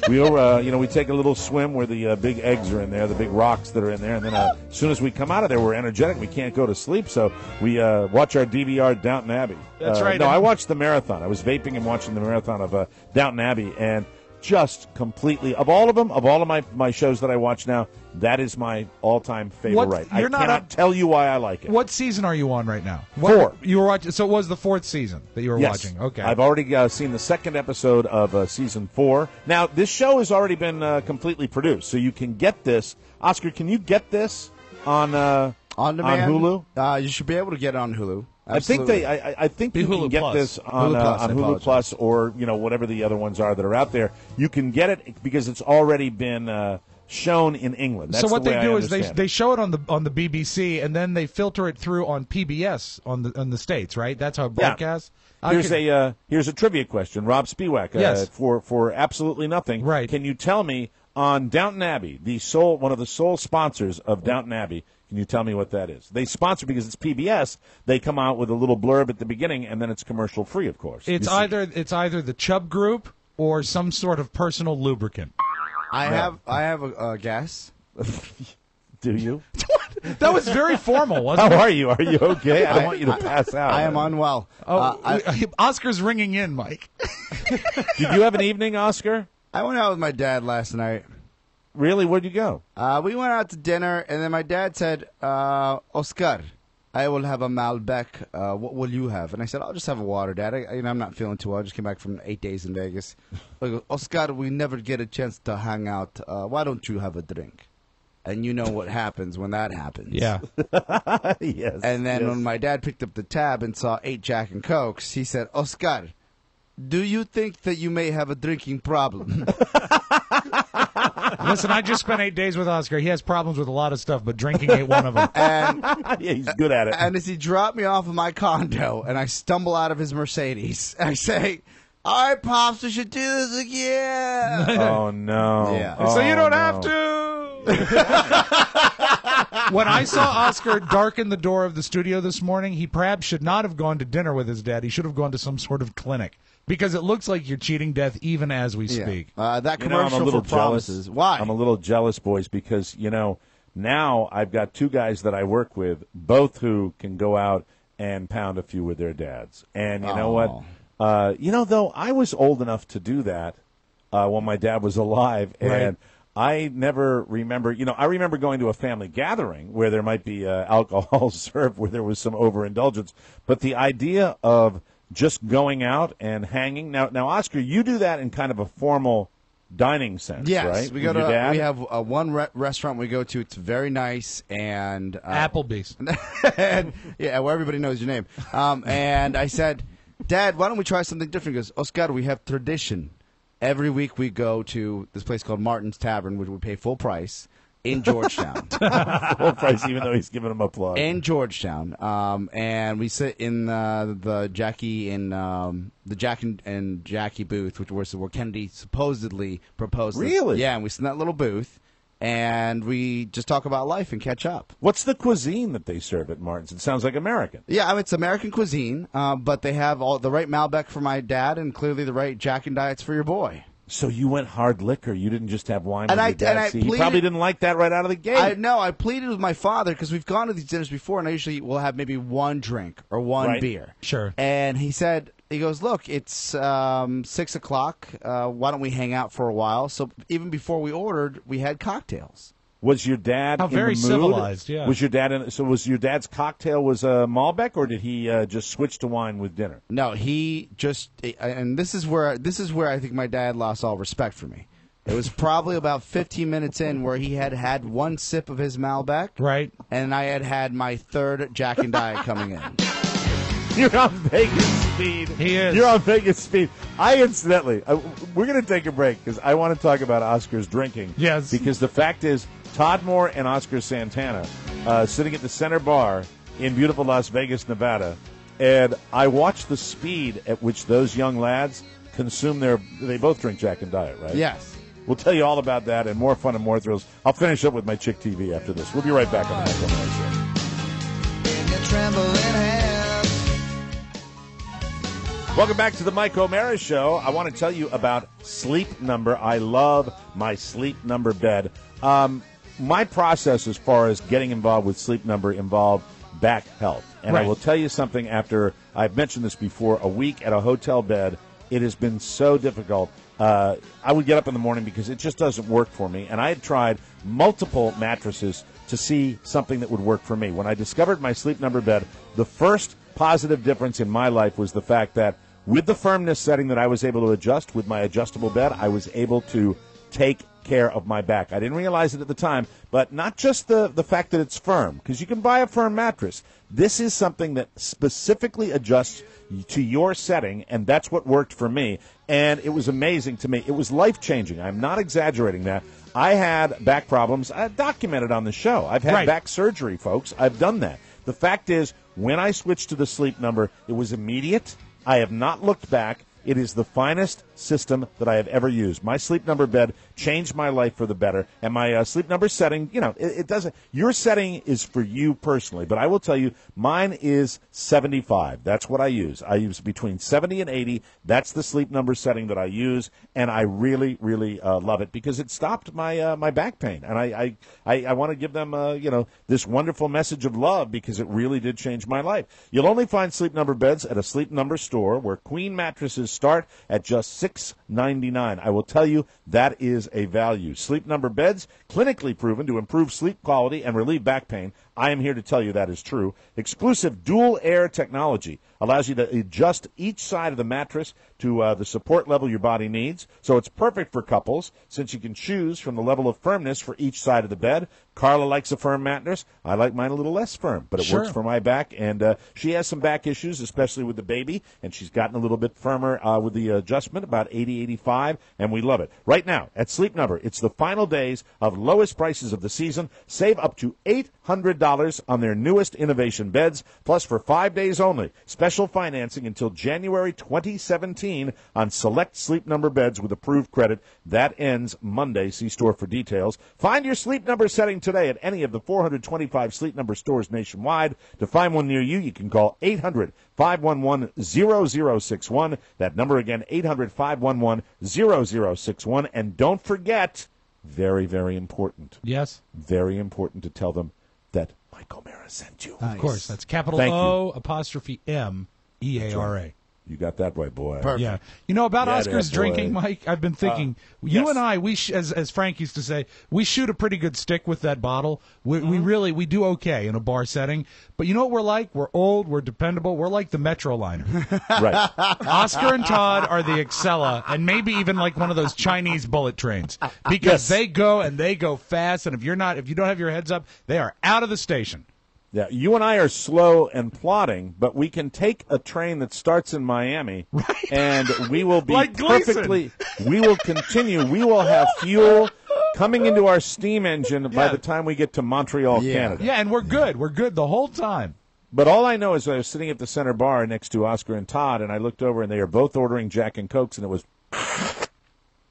C: We we take a little swim where the big eggs are in there, the big rocks that are in there, and then as soon as we come out of there, we're energetic. We can't go to sleep, so we watch our DVR Downton Abbey.
D: That's right.
C: No, I watched the marathon. I was vaping and watching the marathon of Downton Abbey, and just completely, of all of my shows that I watch now, that is my all-time favorite. I cannot tell you why I like it.
D: What season are you on right now?
C: 4.
D: You were watching. So it was the 4th season that you were watching. Okay.
C: I've already seen the second episode of season 4. Now, this show has already been completely produced, so you can get this. Oscar, can you get this on
N: demand?
C: On Hulu?
N: You should be able to get it on Hulu.
C: Absolutely. I think you
D: Hulu
C: can get
D: Plus.
C: this on Hulu Plus or whatever the other ones are that are out there. You can get it because it's already been shown in England. That's
D: so what
C: the way
D: they do
C: I
D: is
C: understand
D: they show it on the BBC and then they filter it through on PBS on the States, right? That's how it broadcasts.
C: Yeah. Here's a trivia question, Rob Spiewak.
D: Yes.
C: For absolutely nothing.
D: Right.
C: Can you tell me on Downton Abbey, one of the sole sponsors of Downton Abbey? Can you tell me what that is? They sponsor because it's PBS. They come out with a little blurb at the beginning, and then it's commercial free, of course.
D: It's either the Chubb Group or some sort of personal lubricant.
N: I have a guess.
C: Do you?
D: That was very formal, wasn't
C: How
D: it?
C: are you? Are you okay? I don't want you to pass out.
N: I am unwell.
D: Oscar's ringing in, Mike.
C: Did you have an evening, Oscar?
N: I went out with my dad last night.
C: Really? Where'd you go?
N: We went out to dinner, and then my dad said, Oscar, I will have a Malbec. What will you have? And I said, I'll just have a water, Dad. I'm not feeling too well. I just came back from 8 days in Vegas. I go, Oscar, we never get a chance to hang out. Why don't you have a drink? And you know what happens when that happens.
D: Yeah.
C: Yes.
N: And then when my dad picked up the tab and saw 8 Jack and Cokes, he said, Oscar, do you think that you may have a drinking problem?
D: Listen, I just spent 8 days with Oscar. He has problems with a lot of stuff, but drinking ain't one of them.
N: And
C: yeah, he's good at it.
N: And as he dropped me off of my condo, and I stumble out of his Mercedes, I say, all right, Pops, we should do this again.
C: Oh, no.
N: Yeah.
D: So you don't have to. When I saw Oscar darken the door of the studio this morning, he perhaps should not have gone to dinner with his dad. He should have gone to some sort of clinic. Because it looks like you're cheating death even as we speak.
N: That commercial
C: I'm a little
N: for
C: jealous.
N: promises. Why?
C: I'm a little jealous, boys, because, now I've got 2 guys that I work with, both who can go out and pound a few with their dads. And you know what? Though, I was old enough to do that when my dad was alive, and I never remember, I remember going to a family gathering where there might be alcohol served, where there was some overindulgence. But the idea of just going out and hanging. Now, Oscar, you do that in kind of a formal dining sense,
N: yes,
C: right?
N: We go to. We have one restaurant we go to. It's very nice and
D: Applebee's.
N: And, where everybody knows your name. And I said, Dad, why don't we try something different? He goes, Oscar, we have tradition. Every week we go to this place called Martin's Tavern, which we pay full price. In Georgetown.
C: Full price, even though he's giving him a plug.
N: In Georgetown. And we sit in the Jackie and the Jack and Jackie booth, which was where Kennedy supposedly proposed.
C: Really?
N: Yeah, and we sit in that little booth, and we just talk about life and catch up.
C: What's the cuisine that they serve at Martin's? It sounds like American.
N: Yeah, I mean, it's American cuisine, but they have all the right Malbec for my dad and clearly the right Jack and Diets for your boy.
C: So you went hard liquor. You didn't just have wine with
N: And
C: your dad. See, he probably didn't like that right out of the gate.
N: I pleaded with my father because we've gone to these dinners before, and I usually will have maybe one drink or one beer.
D: Sure.
N: And he goes, look, it's 6 o'clock. Why don't we hang out for a while? So even before we ordered, we had cocktails.
C: Was your dad in
D: very
C: the mood?
D: civilized, yeah.
C: Was your dad in? So was your dad's cocktail was Malbec, or did he just switch to wine with dinner?
N: No, he just, and this is where I think my dad lost all respect for me. It was probably about 15 minutes in where he had one sip of his Malbec,
D: right,
N: and I had my third Jack and Diet coming in.
C: You're on Vegas speed.
D: He is.
C: You're on Vegas speed. Incidentally, we're going to take a break because I want to talk about Oscar's drinking.
D: Yes.
C: Because the fact is, Todd Moore and Oscar Santana sitting at the center bar in beautiful Las Vegas, Nevada, and I watched the speed at which those young lads consume they both drink Jack and Diet, right?
N: Yes.
C: We'll tell you all about that and more fun and more thrills. I'll finish up with my Chick TV after this. We'll be right back on the Michael O'Mara Show. Welcome back to the Mike O'Mara Show. I want to tell you about Sleep Number. I love my Sleep Number bed. My process as far as getting involved with Sleep Number involved back health. And I will tell you something after, I've mentioned this before, a week at a hotel bed, it has been so difficult. I would get up in the morning because it just doesn't work for me. And I had tried multiple mattresses to see something that would work for me. When I discovered my Sleep Number bed, the first positive difference in my life was the fact that with the firmness setting that I was able to adjust with my adjustable bed, I was able to take care of my back. I didn't realize it at the time, but not just the fact that it's firm, because you can buy a firm mattress. This is something that specifically adjusts to your setting, and that's what worked for me, and it was amazing to me. It was life-changing. I'm not exaggerating that. I had back problems. I documented on the show. I've had back surgery, folks. I've done that. The fact is, when I switched to the Sleep Number, it was immediate. I have not looked back. It is the finest system that I have ever used. My Sleep Number bed changed my life for the better. And my Sleep Number setting, it doesn't. Your setting is for you personally, but I will tell you, mine is 75. That's what I use. I use between 70 and 80. That's the Sleep Number setting that I use, and I really, really love it because it stopped my my back pain. And I want to give them this wonderful message of love because it really did change my life. You'll only find Sleep Number beds at a Sleep Number store where queen mattresses start at just $6.99. I will tell you that is a value. Sleep Number beds, clinically proven to improve sleep quality and relieve back pain. I am here to tell you that is true. Exclusive dual air technology allows you to adjust each side of the mattress to the support level your body needs. So it's perfect for couples since you can choose from the level of firmness for each side of the bed. Carla likes a firm mattress. I like mine a little less firm, but it works for my back. And she has some back issues, especially with the baby, and she's gotten a little bit firmer with the adjustment, about 80, 85, and we love it. Right now, at Sleep Number, it's the final days of lowest prices of the season. Save up to $800 on their newest innovation beds, plus for 5 days only, special financing until January 2017 on select Sleep Number beds with approved credit. That ends Monday. See store for details. Find your Sleep Number setting today at any of the 425 Sleep Number stores nationwide. To find one near you, you can call 800-511-0061. That number again, 800-511-0061. And don't forget, very, very important.
D: Yes.
C: Very important to tell them that Mike O'Mara sent you.
D: Of course. That's capital
C: Thank
D: O apostrophe M EARA.
C: You got that right, boy.
D: Perfect. Yeah. About Oscar's drinking, Mike, I've been thinking, you and I, as Frank used to say, we shoot a pretty good stick with that bottle. We really do okay in a bar setting. But you know what we're like? We're old, we're dependable, we're like the Metro liner.
C: Right.
D: Oscar and Todd are the Excella, and maybe even like one of those Chinese bullet trains. Because they go and they go fast, and if you don't have your heads up, they are out of the station.
C: Yeah, you and I are slow and plodding, but we can take a train that starts in Miami, and we will be
D: like
C: perfectly. We will continue. We will have fuel coming into our steam engine by the time we get to Montreal, Canada.
D: Yeah, and we're good. We're good the whole time.
C: But all I know is I was sitting at the center bar next to Oscar and Todd, and I looked over, and they were both ordering Jack and Cokes, and it was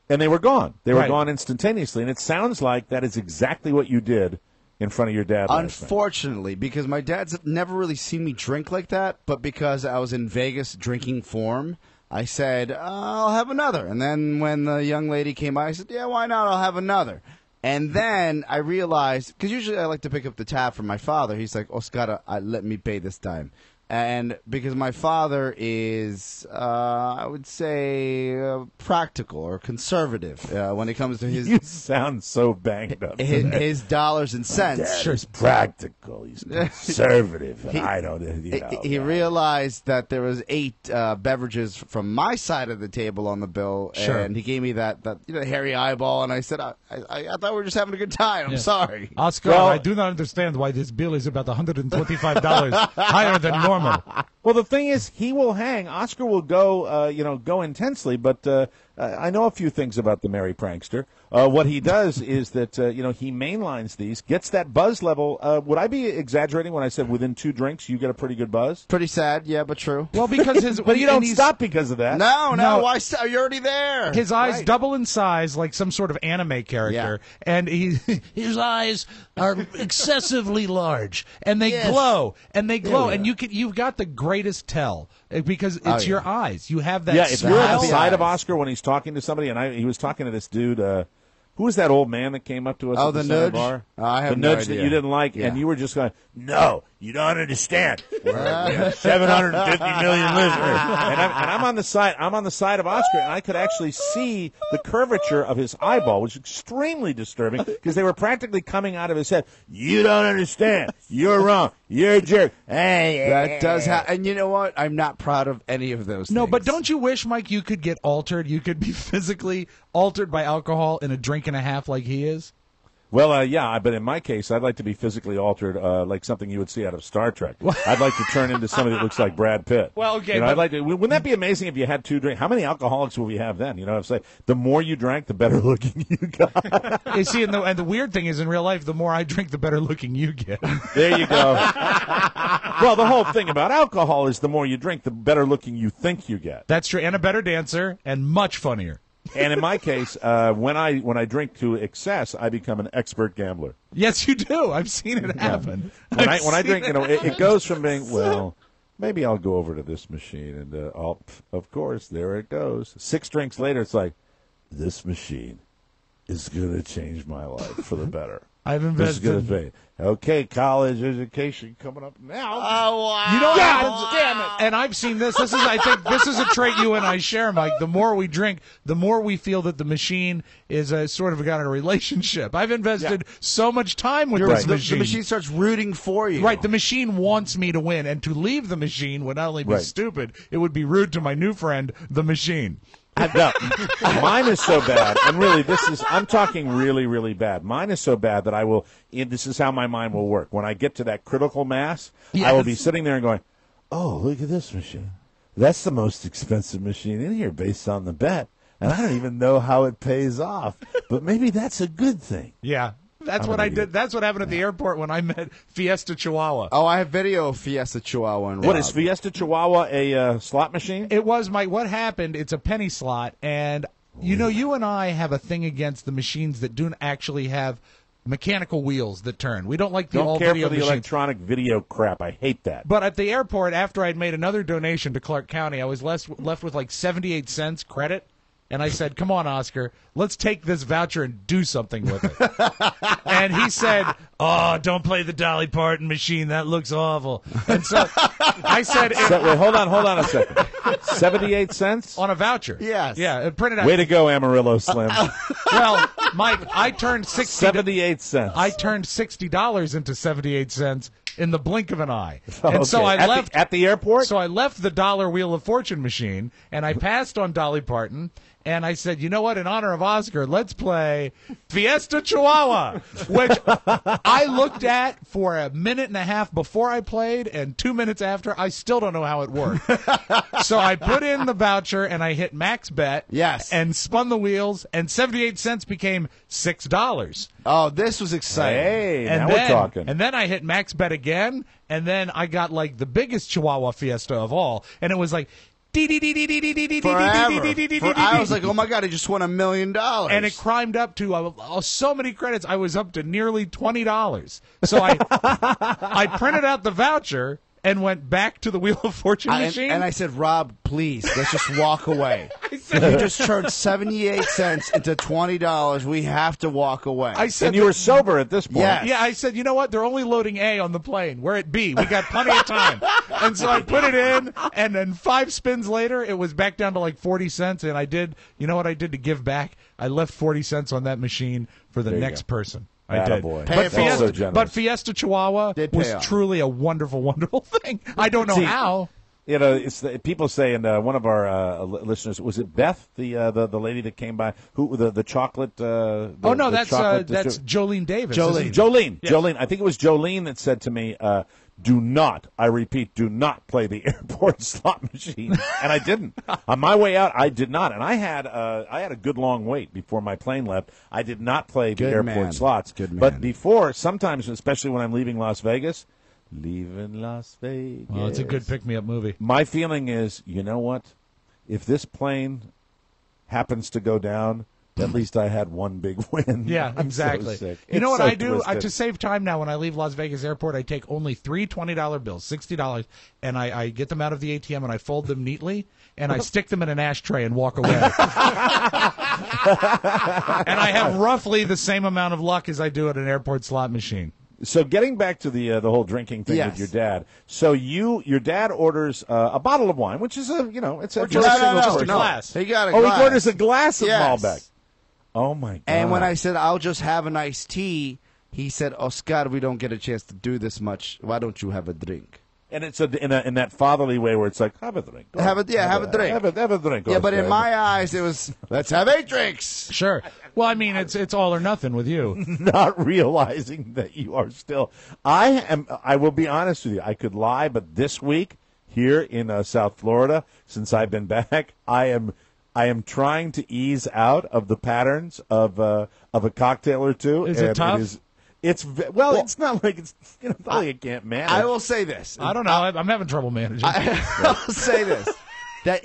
C: And they were gone. They were
D: Right.
C: gone instantaneously. And it sounds like that is exactly what you did in front of your dad last night.
N: Unfortunately, because my dad's never really seen me drink like that, but because I was in Vegas drinking form, I said, I'll have another. And then when the young lady came by, I said, yeah, why not? I'll have another. And then I realized, because usually I like to pick up the tab from my father. He's like, Oscar, let me pay this time. And because my father is, I would say, practical or conservative when it comes to his...
C: You sound so banged up.
N: His dollars and cents.
C: Dad is practical. He's conservative. And I don't,
N: He realized that there was 8 beverages from my side of the table on the bill,
D: Sure.
N: and he gave me that hairy eyeball, and I said, I thought we were just having a good time. I'm
D: Yeah.
N: sorry.
D: Oscar, I do not understand why this bill is about $125 higher than normal.
C: Well, the thing is, he will hang. Oscar will go, go intensely. But I know a few things about the merry prankster. What he does is that, he mainlines these, gets that buzz level. Would I be exaggerating when I said within 2 drinks you get a pretty good buzz?
N: Pretty sad, yeah, but true.
D: Well, because his
C: But you don't stop because of that.
N: No, why stop? You're already there.
D: His eyes
N: Right.
D: double in size like some sort of anime character, and his eyes are excessively large, and they
N: Yes.
D: glow, and
C: Yeah.
D: you've got the greatest tell because it's
N: Oh,
D: your eyes. You have that.
C: Yeah, if you're
D: smile.
C: on the side of Oscar when he's talking to somebody, and he was talking to this dude, who was that old man that came up to us
N: Oh,
C: at the
N: the
C: Center
N: nudge?
C: bar?
N: I have
C: the
N: no
C: nudge that
N: idea.
C: you didn't like,
N: Yeah.
C: and you were just going, no, you don't understand. We have 750 million listeners. And I'm on the side. I'm on the side of Oscar, and I could actually see the curvature of his eyeball, which is extremely disturbing because they were practically coming out of his head. You don't understand. You're wrong. You're a jerk. Hey,
N: That does happen. And you know what? I'm not proud of any of those
D: No,
N: things.
D: but don't you wish, Mike, you could get altered? You could be physically altered by alcohol in a drink and a half like he is?
C: Well, yeah, but in my case, I'd like to be physically altered, like something you would see out of Star Trek. I'd like to turn into somebody that looks like Brad Pitt.
D: Well, okay,
C: You know,
D: but-
C: I'd like to. Wouldn't that be amazing if you had 2 drinks? How many alcoholics will we have then? You know what I'm saying? The more you drank, the better looking you got.
D: You see, and the weird thing is, in real life, the more I drink, the better looking you get.
C: There you go. Well, the whole thing about alcohol is the more you drink, the better looking you think you get.
D: That's true, and a better dancer, and much funnier.
C: And in my case, when I drink to excess, I become an expert gambler.
D: Yes, you do. I've seen it happen.
C: When I drink, it goes from being, well, maybe I'll go over to this machine, and of course, there it goes. 6 drinks later, it's like, this machine is going to change my life for the better.
D: I've
C: This is
D: invested.
C: going to pay. Okay, college education coming up now.
N: Oh, wow.
D: You know what
C: God
D: happens?
C: damn it.
D: And I've seen this. I think this is a trait you and I share, Mike. The more we drink, the more we feel that the machine is sort of got in a relationship. I've invested so much time with this
N: The
D: machine.
N: machine starts rooting for you.
D: Right, the machine wants me to win, and to leave the machine would not only be
C: Right.
D: stupid, it would be rude to my new friend, the machine.
C: No, mine is so bad, and really, I'm talking really, really bad. Mine is so bad that I will, this is how my mind will work. When I get to that critical mass, I will be sitting there and going, oh, look at this machine. That's the most expensive machine in here based on the bet, and I don't even know how it pays off, but maybe that's a good thing.
D: Yeah. That's
C: I'm
D: what
C: an
D: I
C: idiot.
D: did. That's what happened at the airport when I met Fiesta Chihuahua.
N: Oh, I have video of Fiesta Chihuahua and
C: What
N: Rob.
C: is Fiesta Chihuahua, a slot machine?
D: It was what happened. It's a penny slot, and you and I have a thing against the machines that don't actually have mechanical wheels that turn. We don't like the
C: Don't
D: all
C: care
D: video
C: for the
D: machines.
C: electronic video crap. I hate that.
D: But at the airport, after I'd made another donation to Clark County, I was left with like 78 cents credit. And I said, come on, Oscar, let's take this voucher and do something with it. And he said, oh, don't play the Dolly Parton machine. That looks awful. And so I said,
C: Wait, hold on a second. 78 cents?
D: on a voucher.
N: Yes.
D: Yeah, it printed out.
C: Way to go, Amarillo Slim.
D: Well, Mike, I turned
C: 78 cents.
D: I turned $60 into 78 cents in the blink of an eye. And so
C: Okay.
D: I
C: At
D: left
C: at the airport.
D: So I left the dollar Wheel of Fortune machine, and I passed on Dolly Parton, and I said, you know what, in honor of Oscar, let's play Fiesta Chihuahua, which I looked at for a minute and a half before I played, and 2 minutes after, I still don't know how it worked. So I put in the voucher, and I hit max bet,
N: Yes.
D: and spun the wheels, and 78 cents became $6.
N: Oh, this was exciting.
C: Hey,
D: And
C: now
D: then,
C: we're talking.
D: And then I hit max bet again, and then I got like the biggest Chihuahua Fiesta of all, and it was like
N: Forever. I was like, oh my God, I just won $1 million.
D: And it climbed up to so many credits. I was up to nearly $20. So I printed out the voucher and went back to the Wheel of Fortune machine.
N: And I said, Rob, please, let's just walk away. You just turned 78 cents into $20. We have to walk away.
D: I said,
C: and you were sober at this point.
N: Yes.
D: Yeah, I said, you know what? They're only loading A on the plane. We're at B. We got plenty of time. And so I put it in, and then 5 spins later, it was back down to like 40 cents. And I did, you know what I did to give back? I left 40 cents on that machine for the next person. I did. But Fiesta Chihuahua was truly a wonderful, wonderful thing. I don't know how.
C: You know, it's people say, and one of our listeners, was it Beth, the lady that came by, who the chocolate?
D: That's Jolene Davis.
C: Jolene.
D: Yes.
C: Jolene. I think it was Jolene that said to me, "Do not, I repeat, do not play the airport slot machine." And I didn't. On my way out, I did not, and I had a good long wait before my plane left. I did not play the airport slots.
N: Good man.
C: But before, sometimes, especially when I'm leaving Las Vegas. Leaving Las Vegas.
D: Well, it's a good pick-me-up movie.
C: My feeling is, you know what? If this plane happens to go down, at least I had one big win.
D: Yeah, exactly.
C: So sick.
D: You know
C: It's
D: what
C: so
D: I do?
C: twisted.
D: To save time now, when I leave Las Vegas Airport, I take only 3 $20 bills, $60, and I get them out of the ATM and I fold them neatly, and I stick them in an ashtray and walk away. And I have roughly the same amount of luck as I do at an airport slot machine.
C: So getting back to the whole drinking thing with your dad. So your dad orders a bottle of wine, which is it's a
D: glass.
N: He got a
C: glass.
N: glass.
C: He orders a glass of
N: Yes.
C: Malbec. Oh my God!
N: And when I said I'll just have an iced tea, he said, Oscar, we don't get a chance to do this much. Why don't you have a drink?
C: And it's in that fatherly way where it's like, have a drink.
N: Have a drink.
C: Have a drink.
N: Yeah, but
C: Oscar.
N: in my eyes, it was, let's have 8 drinks.
D: Sure. Well, I mean, it's all or nothing with you.
C: Not realizing that you are still. I will be honest with you. I could lie, but this week here in South Florida, since I've been back, I am trying to ease out of the patterns of a cocktail or two.
D: Is it tough?
C: It's not like it's not like I can't manage.
N: I will say this.
D: I don't know. I'm having trouble managing.
N: I will say this. That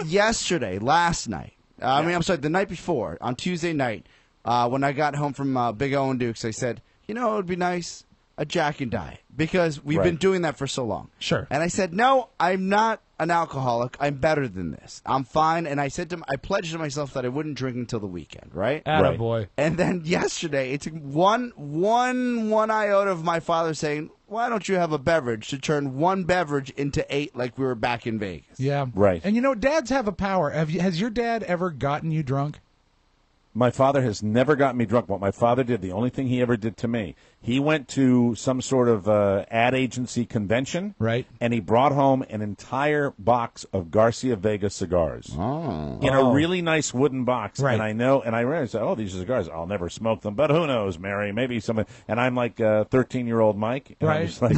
N: last night, the night before, on Tuesday night, when I got home from Big O and Duke's, I said, it would be nice, a Jack and Diet, because we've been doing that for so long.
D: Sure.
N: And I said, no, I'm not an alcoholic. I'm better than this. I'm fine. And I said to him, I pledged to myself that I wouldn't drink until the weekend, right?
D: Attaboy.
N: And then yesterday, it took one iota of my father saying, why don't you have a beverage, to turn one beverage into 8 like we were back in Vegas.
D: Yeah.
C: Right.
D: And dads have a power. Has your dad ever gotten you drunk?
C: My father has never gotten me drunk. What my father did, the only thing he ever did to me, he went to some sort of ad agency convention,
D: right?
C: And he brought home an entire box of Garcia Vega cigars in a really nice wooden box.
D: Right.
C: And I realized, these are cigars. I'll never smoke them, but who knows, Mary? Maybe somebody. And I'm like 13-year-old Mike, and I'm just like,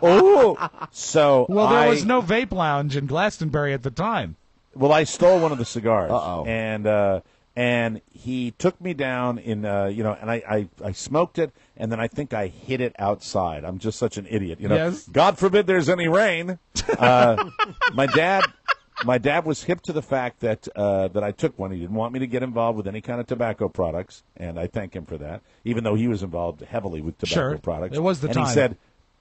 C: oh. So
D: there was no vape lounge in Glastonbury at the time.
C: Well, I stole one of the cigars,
N: Uh-oh.
C: and he took me down and I smoked it, and then I think I hid it outside. I'm just such an idiot,
D: Yes.
C: God forbid there's any rain. My dad was hip to the fact that I took one. He didn't want me to get involved with any kind of tobacco products, and I thank him for that, even though he was involved heavily with tobacco products.
D: It was the
C: and
D: time.
C: He said,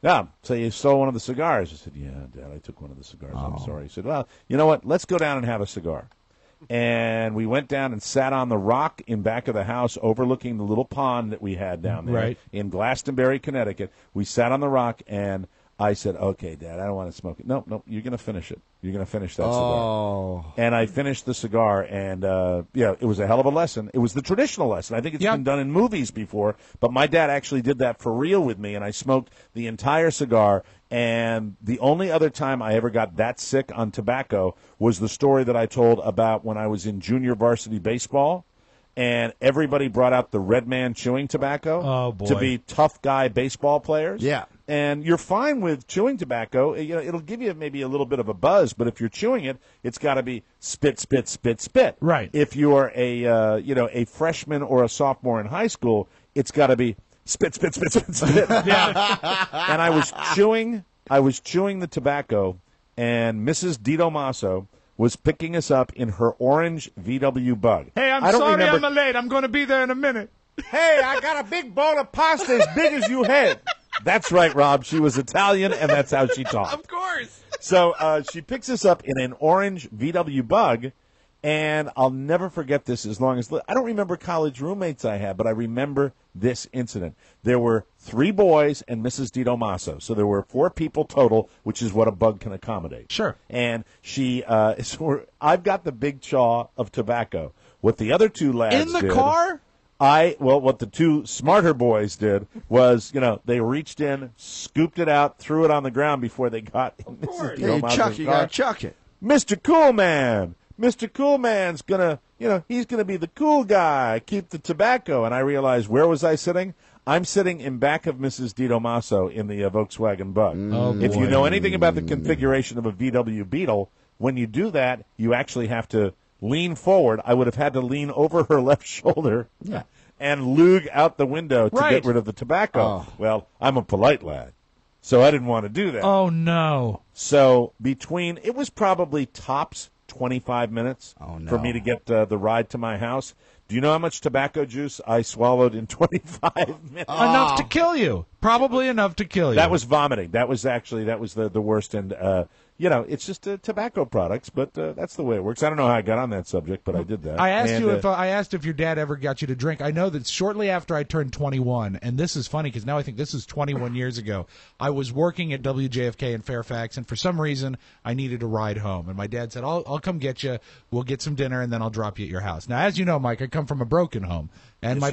C: yeah, so you stole one of the cigars. I said, yeah, Dad, I took one of the cigars. I'm sorry. He said, well, you know what? Let's go down and have a cigar. And we went down and sat on the rock in back of the house overlooking the little pond that we had down there in Glastonbury, Connecticut. We sat on the rock, and I said, okay, Dad, I don't want to smoke it. Nope, you're going to finish it. You're going to finish that cigar. And I finished the cigar, and, it was a hell of a lesson. It was the traditional lesson. I think it's been done in movies before, but my dad actually did that for real with me, and I smoked the entire cigar. And the only other time I ever got that sick on tobacco was the story that I told about when I was in junior varsity baseball, and everybody brought out the Red Man chewing tobacco to be tough guy baseball players.
N: Yeah.
C: And you're fine with chewing tobacco. It'll give you maybe a little bit of a buzz, but if you're chewing it, it's got to be spit, spit, spit, spit.
D: Right.
C: If you're a freshman or a sophomore in high school, it's got to be spit, spit, spit, spit, spit.
D: Yeah.
C: And I was chewing the tobacco, and Mrs. DiDomaso was picking us up in her orange VW Bug.
D: Hey, I'm
C: I don't
D: sorry
C: remember-
D: I'm late. I'm going to be there in a minute.
C: Hey, I got a big bowl of pasta as big as you had. That's right, Rob. She was Italian, and that's how she talked.
D: Of course.
C: So she picks us up in an orange VW Bug, and I'll never forget this as long as I don't remember college roommates I had, but I remember this incident. There were 3 boys and Mrs. DiDomaso, so there were 4 people total, which is what a Bug can accommodate.
D: Sure.
C: And she, I've got the big chaw of tobacco. What the other 2 lads
D: In the
C: did,
D: car?
C: what the 2 smarter boys did was, they reached in, scooped it out, threw it on the ground before they got in Mrs.
N: Hey,
C: DiDomaso's
N: you
C: car.
N: gotta chuck it.
C: Mr. Cool Man. Mr. Cool Man's gonna, he's gonna be the cool guy, keep the tobacco. And I realized, where was I sitting? I'm sitting in back of Mrs. DiDomaso in the Volkswagen Bug.
D: Oh,
C: if you
D: boy.
C: know anything about the configuration of a VW Beetle, when you do that, you actually have to lean forward. I would have had to lean over her left shoulder and lug out the window to get rid of the tobacco.
N: Oh.
C: Well, I'm a polite lad, so I didn't want to do that.
D: Oh, no.
C: So it was probably tops 25 minutes for me to get the ride to my house. Do you know how much tobacco juice I swallowed in 25 minutes?
D: Enough to kill you. Probably enough to kill you.
C: That was vomiting. That was the worst. And, it's just tobacco products, but that's the way it works. I don't know how I got on that subject, but I did that.
D: I asked if your dad ever got you to drink. I know that shortly after I turned 21, and this is funny because now I think this is 21 years ago, I was working at WJFK in Fairfax, and for some reason I needed a ride home. And my dad said, I'll come get you. We'll get some dinner, and then I'll drop you at your house. Now, as you know, Mike, I come from a broken home. And
C: Yes,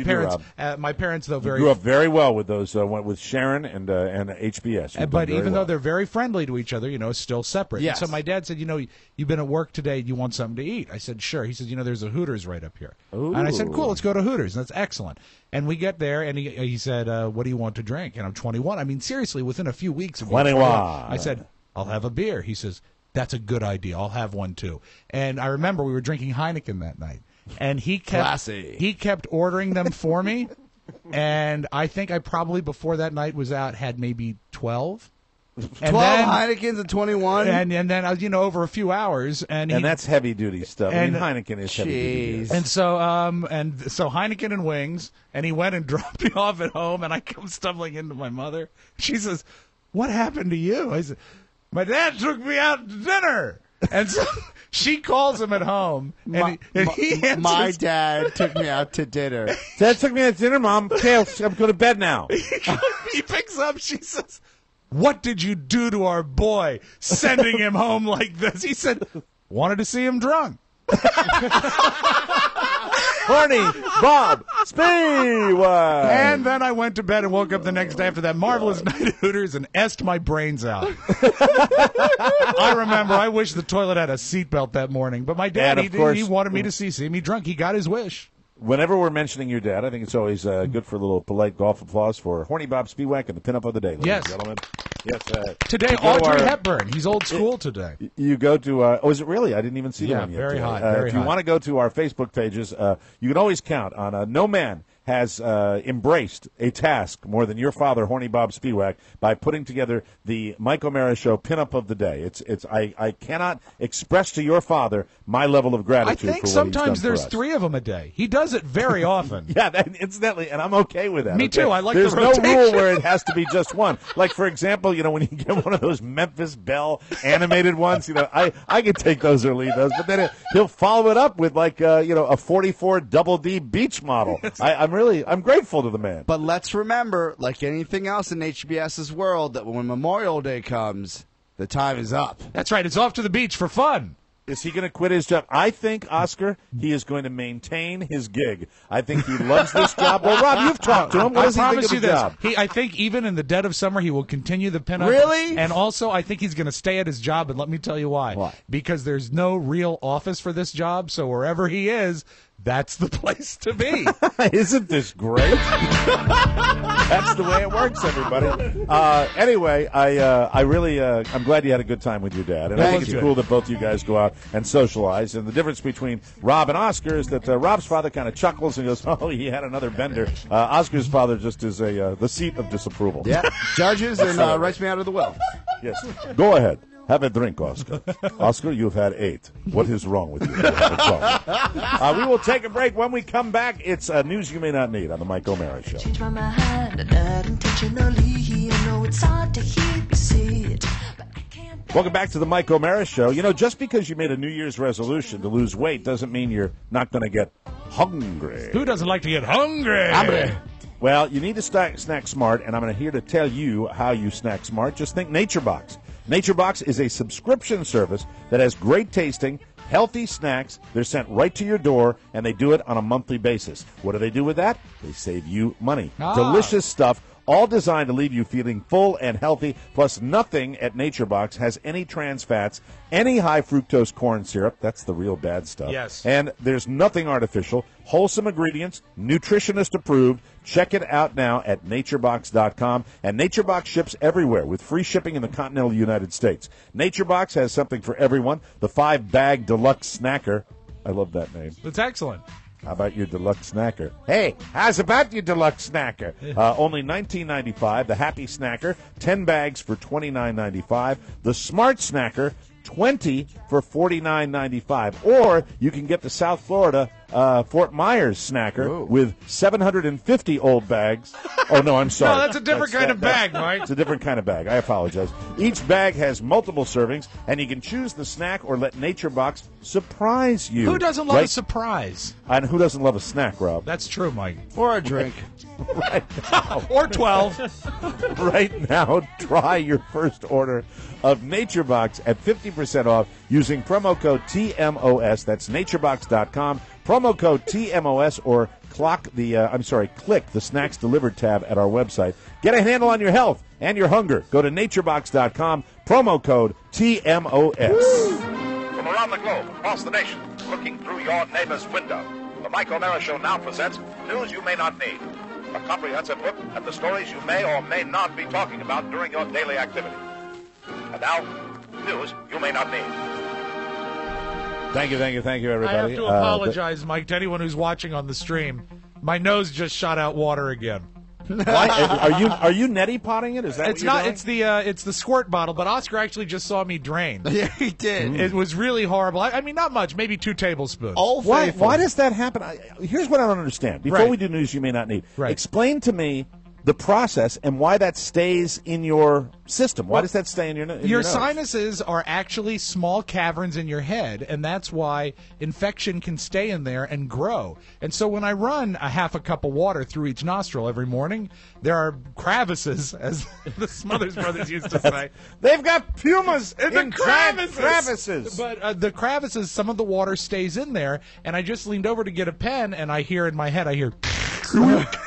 D: my parents, though,
C: You grew up very well with those, with Sharon and HBS.
D: But even though they're very friendly to each other, still separate.
N: Yes.
D: And so my dad said, you've been at work today. You want something to eat? I said, sure. He says, there's a Hooters right up here.
C: Ooh.
D: And I said, cool, let's go to Hooters. And that's excellent. And we get there, and he said, what do you want to drink? And I'm 21. I mean, seriously, within a few weeks of being
C: 21.
D: I said, I'll have a beer. He says, that's a good idea. I'll have one, too. And I remember we were drinking Heineken that night. And he kept ordering them for me, and I think I probably before that night was out had maybe 12.
N: 12 Heinekens and 21?
D: And then, over a few hours. And
C: that's heavy-duty stuff.
D: And,
C: Heineken is heavy-duty.
D: And so Heineken and wings, and he went and dropped me off at home, and I come stumbling into my mother. She says, what happened to you? I said, my dad took me out to dinner. And so she calls him at home, and he answers.
N: My dad took me out to dinner.
C: Dad took me out to dinner, Mom. Okay, I'm going to bed now.
D: He picks up. She says, what did you do to our boy sending him home like this? He said, wanted to see him drunk.
C: Horny Bob Spiewak.
D: And then I went to bed and woke up the next day after that marvelous night at Hooters and essed my brains out. I remember, I wish the toilet had a seatbelt that morning, but my dad, he wanted me to see me drunk. He got his wish.
C: Whenever we're mentioning your dad, I think it's always good for a little polite golf applause for Horny Bob Spiewak and the pinup of the day, ladies and gentlemen. Yes.
D: Today, Audrey Hepburn. He's old school today.
C: You go to, is it really? I didn't even see the one yet.
D: Very hot.
C: If you want to go to our Facebook pages, you can always count on no man has embraced a task more than your father, Horny Bob Spiewak, by putting together the Mike O'Mara Show pinup of the day. I cannot express to your father my level of gratitude.
D: I think
C: for what
D: sometimes
C: he's done
D: there's
C: for us.
D: 3 of them a day. He does it very often.
C: Incidentally, and I'm okay with that.
D: Me too. I like
C: There's
D: the
C: no
D: rotation.
C: rule where it has to be just one. Like, for example, when you get one of those Memphis Belle animated ones, I could take those or leave those, but then he'll follow it up with a 44 Double D beach model. I'm grateful to the man.
N: But let's remember, like anything else in HBS's world, that when Memorial Day comes, the time is up.
D: That's right. It's off to the beach for fun.
C: Is he going to quit his job? I think, Oscar, he is going to maintain his gig. I think he loves this job. Well, Rob, you've talked to him. What does he think of the job?
D: I think even in the dead of summer, he will continue the pinup.
N: Really?
D: And also, I think he's going to stay at his job, and let me tell you why.
N: Why?
D: Because there's no real office for this job, so wherever he is, that's the place to be.
C: Isn't this great? That's the way it works, everybody. Anyway, I'm glad you had a good time with your dad. And I think it's cool that both you guys go out and socialize. And the difference between Rob and Oscar is that Rob's father kind of chuckles and goes, oh, he had another bender. Oscar's father just is the seat of disapproval.
N: Yeah, judges and writes me out of the will.
C: Yes. Go ahead. Have a drink, Oscar. Oscar, you've had 8. What is wrong with you? What's wrong? We will take a break. When we come back, it's news you may not need on the Mike O'Mara Show.
O: Change my mind, not intentionally. You know it's hard to hear you say it.
C: Welcome back to the Mike O'Mara Show. You know, just because you made a New Year's resolution to lose weight doesn't mean you're not going to get hungry.
D: Who doesn't like to get hungry?
C: Well, you need to snack smart, and I'm here to tell you how you snack smart. Just think NatureBox. NatureBox is a subscription service that has great tasting, healthy snacks. They're sent right to your door, and they do it on a monthly basis. What do they do with that? They save you money. Delicious stuff, all designed to leave you feeling full and healthy, plus nothing at NatureBox has any trans fats, any high fructose corn syrup, that's the real bad stuff.
D: Yes.
C: And there's nothing artificial, wholesome ingredients, nutritionist approved. Check it out now at naturebox.com. And NatureBox ships everywhere with free shipping in the continental United States. NatureBox has something for everyone. The 5-bag deluxe snacker. I love that name.
D: It's excellent.
C: How about your deluxe snacker? Hey, how's about your deluxe snacker? Only $19.95. The Happy Snacker, 10 bags for $29.95. The Smart Snacker, 20 for $49.95. Or you can get the South Florida Fort Myers Snacker with 750 old bags. Oh, no, I'm sorry.
D: No, that's a different kind of bag, Mike.
C: It's a different kind of bag. I apologize. Each bag has multiple servings, and you can choose the snack or let NatureBox surprise you.
D: Who doesn't love a surprise?
C: And who doesn't love a snack, Rob?
D: That's true, Mike.
N: Or a drink.
C: Right now.
D: Or 12.
C: Right now, try your first order of NatureBox at 50% off using promo code TMOS. That's naturebox.com. Promo code TMOS or click the Snacks Delivered tab at our website. Get a handle on your health and your hunger. Go to naturebox.com. Promo code TMOS.
P: From around the globe, across the nation, looking through your neighbor's window, the Mike O'Mara Show now presents News You May Not Need. A comprehensive look at the stories you may or may not be talking about during your daily activity. And now, News You May Not Need.
C: Thank you, everybody.
D: I have to apologize, Mike, to anyone who's watching on the stream. My nose just shot out water again.
C: Are you neti potting it? Is that
D: it's
C: what you're
D: not?
C: doing?
D: It's the squirt bottle. But Oscar actually just saw me drain.
N: Yeah, he did.
D: It was really horrible. I mean, not much, maybe 2 tablespoons.
C: Why does that happen? Here's what I don't understand. Before we do news you may not need, explain to me the process and why that stays in your system. Why does that stay in your nose?
D: Your sinuses are actually small caverns in your head, and that's why infection can stay in there and grow. And so when I run a half a cup of water through each nostril every morning, there are crevices, as the Smothers Brothers used to say.
C: They've got pumas in
D: the
C: crevices.
D: But the crevices, some of the water stays in there, and I just leaned over to get a pen, and I hear in my head,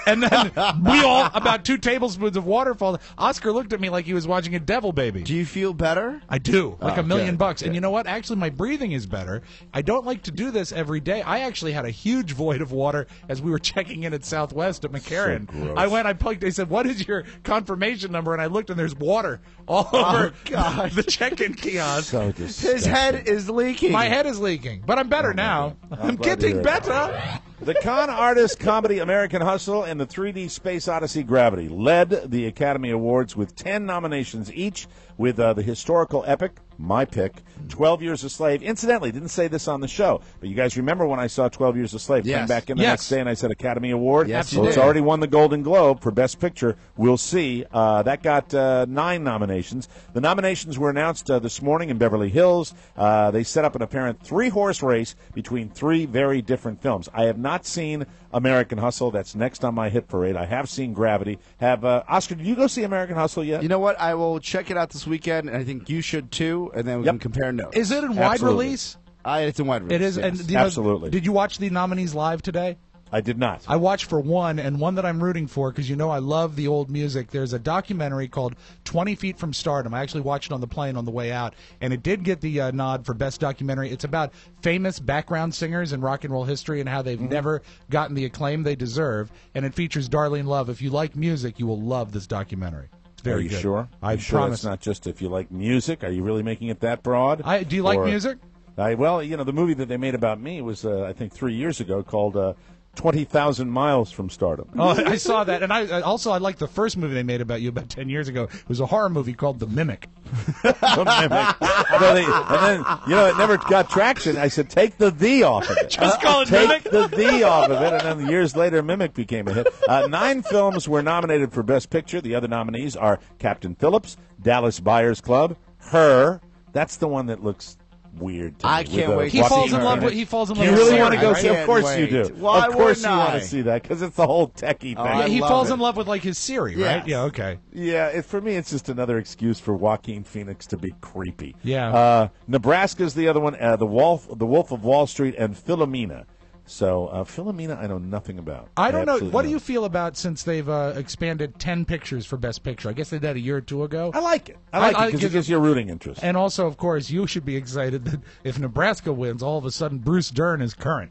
D: and then about 2 tablespoons of water fall. Oscar looked at me like he was watching a devil baby.
N: Do you feel better?
D: I do, like $1 million.
N: Good.
D: And you know what? Actually, my breathing is better. I don't like to do this every day. I actually had a huge void of water as we were checking in at Southwest at McCarran.
C: So gross.
D: I went, I plugged. They said, "What is your confirmation number?" And I looked, and there's water all over the check-in kiosk.
C: So disgusting.
N: His head is leaking.
D: My head is leaking, but I'm better now. I'm
C: glad to
D: getting
C: hear
D: better.
C: The con artist comedy American Hustle and the 3D Space Odyssey Gravity led the Academy Awards with 10 nominations each, with the historical epic, my pick, 12 Years a Slave. Incidentally, didn't say this on the show, but you guys remember when I saw 12 Years a Slave?
N: Yes.
C: Came back in the next day and I said Academy Award?
N: Yes,
C: well, it's already won the Golden Globe for Best Picture. We'll see. That got 9 nominations. The nominations were announced this morning in Beverly Hills. They set up an apparent 3-horse race between 3 very different films. I have not seen American Hustle. That's next on my hit parade. I have seen Gravity. Oscar, did you go see American Hustle yet?
N: You know what? I will check it out this weekend, and I think you should too, and then we can compare notes.
D: Is it in wide release?
N: It's in wide release.
D: It is.
N: Yes.
D: And
C: Absolutely.
D: Did you watch the nominees live today?
C: I did not.
D: I watched for one, and one that I'm rooting for, because you know I love the old music. There's a documentary called 20 Feet from Stardom. I actually watched it on the plane on the way out, and it did get the nod for Best Documentary. It's about famous background singers in rock and roll history and how they've never gotten the acclaim they deserve, and it features Darlene Love. If you like music, you will love this documentary. It's very
C: Are you
D: good.
C: sure?
D: I
C: sure
D: promise.
C: it's not just if you like music? Are you really making it that broad?
D: Do you like music?
C: Well, the movie that they made about me was, I think, 3 years ago called 20,000 miles from stardom.
D: Oh, I saw that, and I like the first movie they made about you about 10 years ago. It was a horror movie called The Mimic.
C: The Mimic. And then, it never got traction. I said, take the "the" off of it.
D: Just call it
C: Take
D: Mimic?
C: the "the" off of it, and then years later, Mimic became a hit. 9 films were nominated for Best Picture. The other nominees are Captain Phillips, Dallas Buyers Club, Her. That's the one that looks weird to me.
N: I can't wait.
D: He falls in love with. He falls in love.
C: You
D: with
C: really
D: Siri,
C: want to go
D: right?
C: see? Of course you do.
N: Why
C: of course
N: wouldn't
C: you want
N: I?
C: to see that because it's the whole techie thing.
D: Yeah, he falls in love with like his Siri, right?
N: Yes.
D: Yeah, okay.
C: Yeah, for me, it's just another excuse for Joaquin Phoenix to be creepy.
D: Yeah.
C: Nebraska's the other one. The Wolf of Wall Street, and Philomena. So Philomena, I know nothing about.
D: I don't know.
C: absolutely
D: What do you feel about since they've expanded 10 pictures for Best Picture? I guess they did that a year or two ago.
C: I like it. I like it because it gives you a rooting interest.
D: And also, of course, you should be excited that if Nebraska wins, all of a sudden Bruce Dern is current.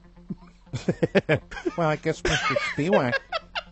M: Well, I guess Mr.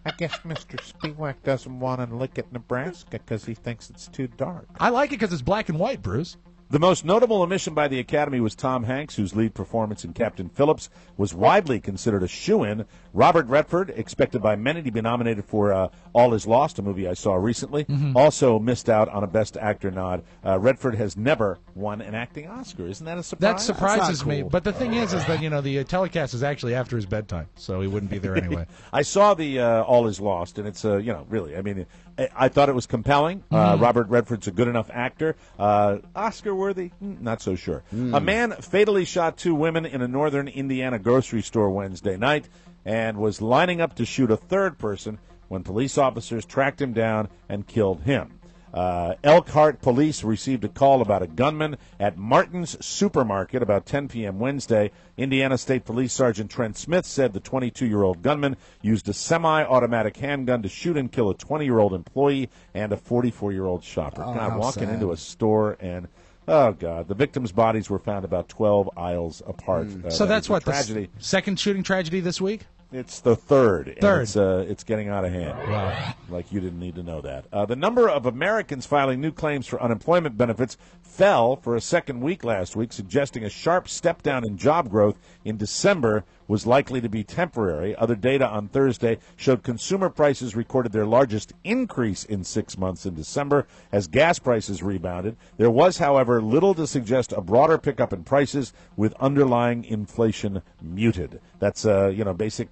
M: Spiewak doesn't want to look at Nebraska because he thinks it's too dark.
D: I like it because it's black and white, Bruce.
C: The most notable omission by the Academy was Tom Hanks, whose lead performance in Captain Phillips was widely considered a shoo-in. Robert Redford, expected by many to be nominated for All Is Lost, a movie I saw recently, also missed out on a Best Actor nod. Redford has never won an acting Oscar. Isn't that a surprise?
D: That surprises me.
C: Cool.
D: But the thing is that the telecast is actually after his bedtime, so he wouldn't be there anyway.
C: I saw the All Is Lost, and it's really. I mean, I thought it was compelling. Robert Redford's a good enough actor. Oscar-worthy? Not so sure. A man fatally shot 2 women in a northern Indiana grocery store Wednesday night and was lining up to shoot a third person when police officers tracked him down and killed him. Elkhart police received a call about a gunman at Martin's Supermarket about 10 p.m. Wednesday. Indiana State Police Sergeant Trent Smith said the 22-year-old gunman used a semi-automatic handgun to shoot and kill a 20-year-old employee and a 44-year-old shopper.
N: Oh,
C: God,
N: how
C: walking
N: sad.
C: into a store and... Oh, God. The victims' bodies were found about 12 aisles apart.
D: So that's what,
C: tragedy.
D: the second shooting tragedy this week?
C: It's the third.
D: Third.
C: And it's getting out of hand.
D: Wow.
C: Like you didn't need to know that. The number of Americans filing new claims for unemployment benefits fell for a second week last week, suggesting a sharp step down in job growth in December was likely to be temporary. Other data on Thursday showed consumer prices recorded their largest increase in 6 months in December as gas prices rebounded. There was, however, little to suggest a broader pickup in prices with underlying inflation muted. That's basic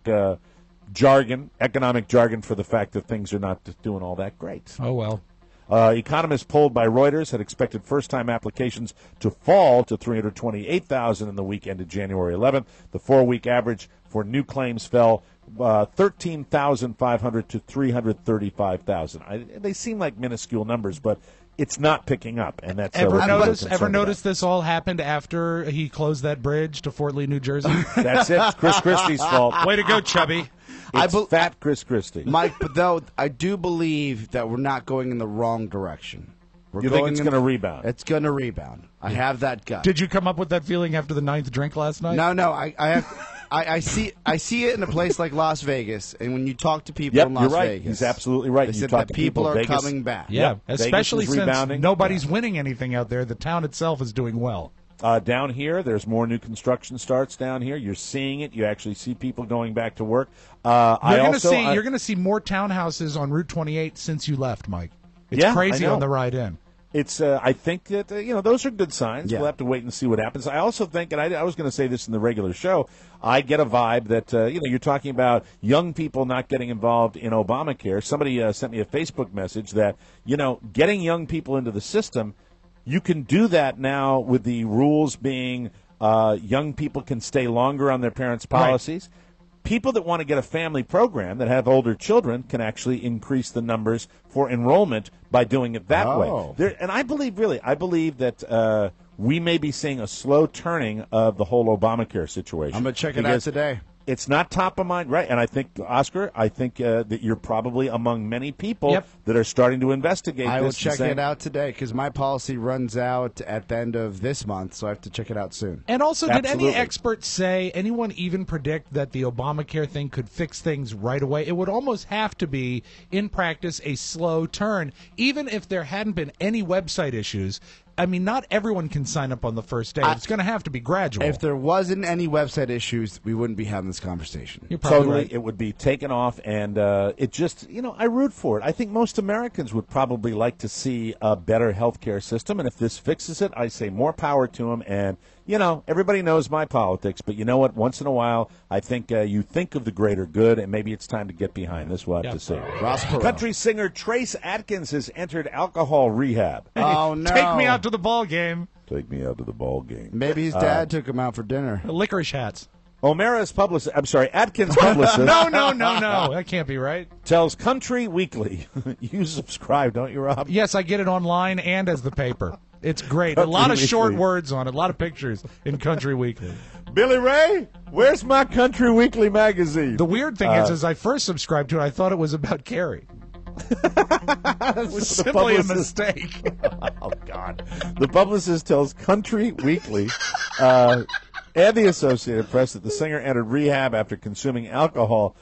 C: jargon, economic jargon for the fact that things are not doing all that great.
D: Oh, well.
C: Economists polled by Reuters had expected first-time applications to fall to 328,000 in the week ended January 11th. The 4-week average for new claims fell 13,500 to 335,000. They seem like minuscule numbers, but it's not picking up, and that's
D: Ever
C: notice
D: notice this all happened after he closed that bridge to Fort Lee, New Jersey?
C: That's it. It's Chris Christie's fault.
D: Way to go, Chubby.
C: It's fat Chris Christie.
N: Mike, but though I do believe that we're not going in the wrong direction.
C: You think it's going to rebound?
N: It's going to rebound. I have that gut.
D: Did you come up with that feeling after the 9th drink last night?
N: No. I see it in a place like Las Vegas, and when you talk to people
C: Yep,
N: in Las
C: you're right.
N: Vegas,
C: He's absolutely right.
N: They
C: You
N: said
C: talk
N: that
C: to
N: people are
C: Vegas,
N: coming back.
D: Yeah,
C: Yep.
D: especially
C: Vegas is
D: since
C: rebounding.
D: nobody's winning anything out there. The town itself is doing well.
C: Down here, there's more new construction starts down here. You're seeing it. You actually see people going back to work.
D: You're going to see more townhouses on Route 28 since you left, Mike. It's crazy
C: I know.
D: on the ride in.
C: It's. I think that those are good signs.
N: Yeah.
C: We'll have to wait and see what happens. I also think, and I was going to say this in the regular show, I get a vibe that you're talking about young people not getting involved in Obamacare. Somebody sent me a Facebook message that getting young people into the system, you can do that now with the rules being young people can stay longer on their parents' policies. Right. People that want to get a family program that have older children can actually increase the numbers for enrollment by doing it that way. And I believe that we may be seeing a slow turning of the whole Obamacare situation.
N: I'm going to check it out today.
C: It's not top of mind, right? And I think, Oscar, that you're probably among many people that are starting to investigate
N: I
C: this.
N: will check it out today because my policy runs out at the end of this month, so I have to check it out soon.
D: And also, did any expert say, anyone even predict that the Obamacare thing could fix things right away? It would almost have to be, in practice, a slow turn. Even if there hadn't been any website issues, I mean, not everyone can sign up on the first day. It's going to have to be gradual.
N: If there wasn't any website issues, we wouldn't be having this conversation.
D: You're probably
C: Totally,
D: right.
C: it would be taken off, and it just, I root for it. I think most Americans would probably like to see a better healthcare system, and if this fixes it, I say more power to them. And everybody knows my politics, but you know what? Once in a while, I think you think of the greater good, and maybe it's time to get behind this. We'll have to see.
N: Ross Perot.
C: Country singer Trace Atkins has entered alcohol rehab.
N: Oh, no.
D: Take me out to the ball game.
C: Take me out to the ball game.
N: Maybe his dad took him out for dinner.
D: Licorice hats.
C: Atkins' publicist.
D: No. That can't be right.
C: Tells Country Weekly. You subscribe, don't you, Rob?
D: Yes, I get it online and as the paper. It's great.
C: Country
D: A lot of short
C: Weekly.
D: words on it. A lot of pictures in Country Weekly.
C: Billy Ray, where's my Country Weekly magazine?
D: The weird thing is, as I first subscribed to it, I thought it was about Carrie. It was simply a mistake.
C: Oh, God. The publicist tells Country Weekly and the Associated Press that the singer entered rehab after consuming alcohol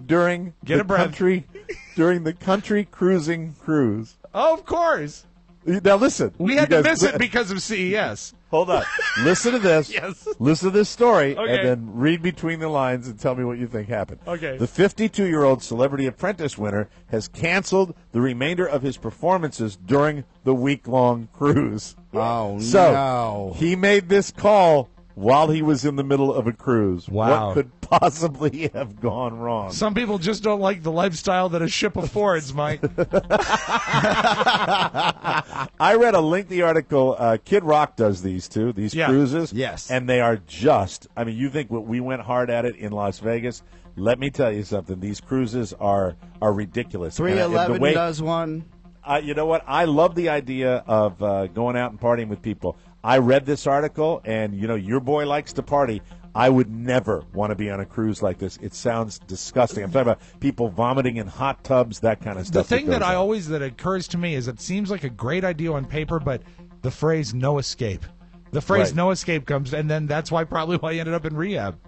C: during the country cruising cruise.
D: Oh, of course.
C: Now listen.
D: We had to miss it because of CES.
C: Hold on. Listen to this.
D: Yes.
C: Listen to this story,
D: Okay.
C: and then read between the lines and tell me what you think happened.
D: Okay.
C: The 52-year-old Celebrity Apprentice winner has canceled the remainder of his performances during the week-long cruise.
N: Oh,
C: So
N: no.
C: he made this call while he was in the middle of a cruise.
D: Wow.
C: What could possibly have gone wrong?
D: Some people just don't like the lifestyle that a ship affords, Mike.
C: I read a lengthy article. Kid Rock does these cruises.
N: Yes.
C: And they are just, you think we went hard at it in Las Vegas. Let me tell you something. These cruises are ridiculous.
N: 311 does one.
C: You know what? I love the idea of going out and partying with people. I read this article, and, your boy likes to party. I would never want to be on a cruise like this. It sounds disgusting. I'm talking about people vomiting in hot tubs, that kind of
D: The
C: stuff.
D: thing that occurs to me is it seems like a great idea on paper, but the phrase "no escape,"
C: Right.
D: "no escape" comes, and then that's probably why he ended up in rehab.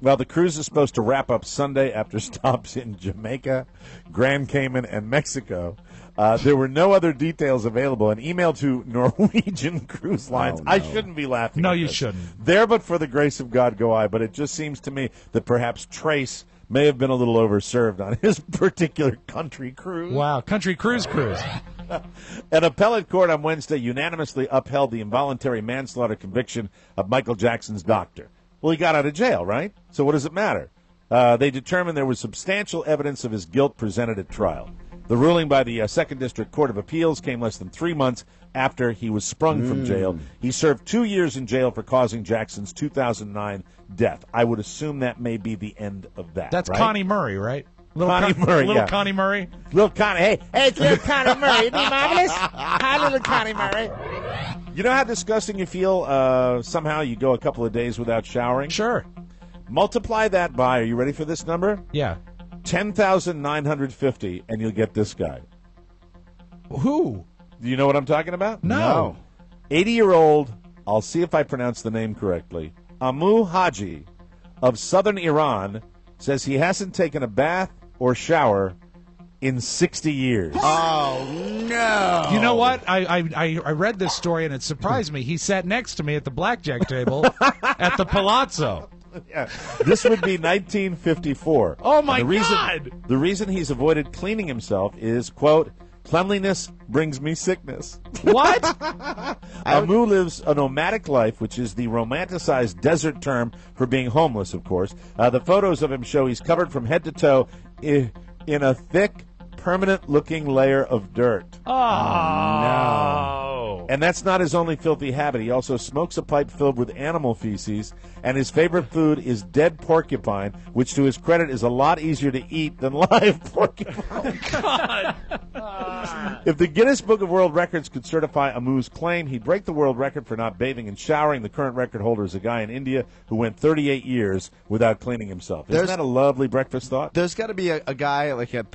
C: Well, the cruise is supposed to wrap up Sunday after stops in Jamaica, Grand Cayman, and Mexico. There were no other details available. An email to Norwegian Cruise Lines.
N: Oh, no.
C: I shouldn't be laughing.
D: No,
C: at
D: you
C: this.
D: shouldn't.
C: There, but for the grace of God, go I. But it just seems to me that perhaps Trace may have been a little overserved on his particular country cruise.
D: Wow, country cruise.
C: An appellate court on Wednesday unanimously upheld the involuntary manslaughter conviction of Michael Jackson's doctor. Well, he got out of jail, right? So what does it matter? They determined there was substantial evidence of his guilt presented at trial. The ruling by the 2nd District Court of Appeals came less than 3 months after he was sprung from jail. He served 2 years in jail for causing Jackson's 2009 death. I would assume that may be the end of that.
D: That's
C: right?
D: Connie Murray, right?
C: Connie Murray,
D: Little
C: yeah.
D: Connie Murray.
C: Little Connie, hey,
M: It's little Connie Murray. Isn't he marvelous? Hi, little Connie Murray.
C: you know how disgusting you feel? Somehow you go a couple of days without showering?
D: Sure.
C: Multiply that by, are you ready for this number?
D: Yeah.
C: 10,950, and you'll get this guy.
D: Who?
C: Do you know what I'm talking about?
D: No.
C: 80-year-old, I'll see if I pronounce the name correctly, Amu Haji of southern Iran says he hasn't taken a bath or shower in 60 years.
N: Oh, no.
D: You know what? I read this story, and it surprised me. He sat next to me at the blackjack table at the Palazzo.
C: Yeah. This would be 1954.
D: Oh, my
C: And
D: God!
C: The reason he's avoided cleaning himself is, quote, cleanliness brings me sickness.
D: What?
C: Amu lives a nomadic life, which is the romanticized desert term for being homeless, of course. The photos of him show he's covered from head to toe in a thick, permanent-looking layer of dirt.
D: Oh, no.
C: And that's not his only filthy habit. He also smokes a pipe filled with animal feces, and his favorite food is dead porcupine, which, to his credit, is a lot easier to eat than live porcupine.
D: God.
C: If the Guinness Book of World Records could certify Amu's claim, he'd break the world record for not bathing and showering. The current record holder is a guy in India who went 38 years without cleaning himself. Isn't that a lovely breakfast thought?
N: There's got to be a guy like at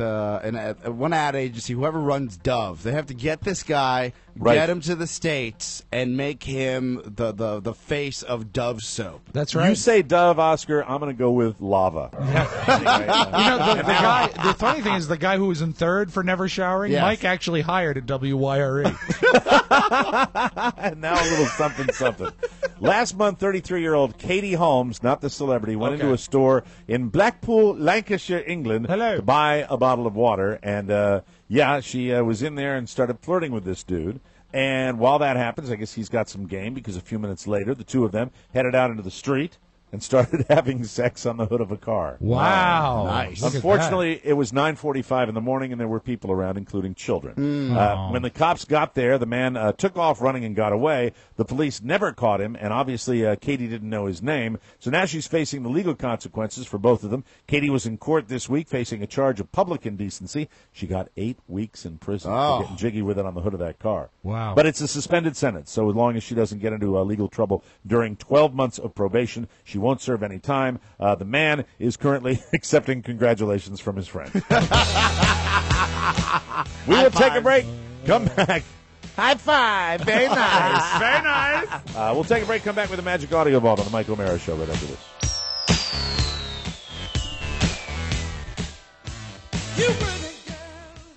N: one ad agency, whoever runs Dove. They have to get this guy
B: Right.
N: get him to the States, and make him the face of Dove soap.
D: That's right.
B: You say Dove, Oscar. I'm going to go with lava.
D: The guy. The funny thing is, the guy who was in third for never showering,
N: Yes.
D: Mike actually hired at WYRE.
B: And now a little something. Last month, 33-year-old Katie Holmes, not the celebrity, went into a store in Blackpool, Lancashire, England, to buy a bottle of water. And, she was in there and started flirting with this dude. And while that happens, I guess he's got some game, because a few minutes later, the two of them headed out into the street and started having sex on the hood of a car.
D: Wow.
N: Nice.
B: Unfortunately, it was 9:45 in the morning, and there were people around, including children. When the cops got there, the man took off running and got away. The police never caught him, and obviously Katie didn't know his name. So now she's facing the legal consequences for both of them. Katie was in court this week facing a charge of public indecency. She got 8 weeks in prison for getting jiggy with it on the hood of that car.
D: Wow.
B: But it's a suspended sentence, so as long as she doesn't get into legal trouble during 12 months of probation, she won't serve any time. The man is currently accepting congratulations from his friend. We will take a break. Come back.
M: High five. Very nice.
B: Very nice. We'll take a break. Come back with the Magic Audio Vault on the Mike O'Mara Show right after this.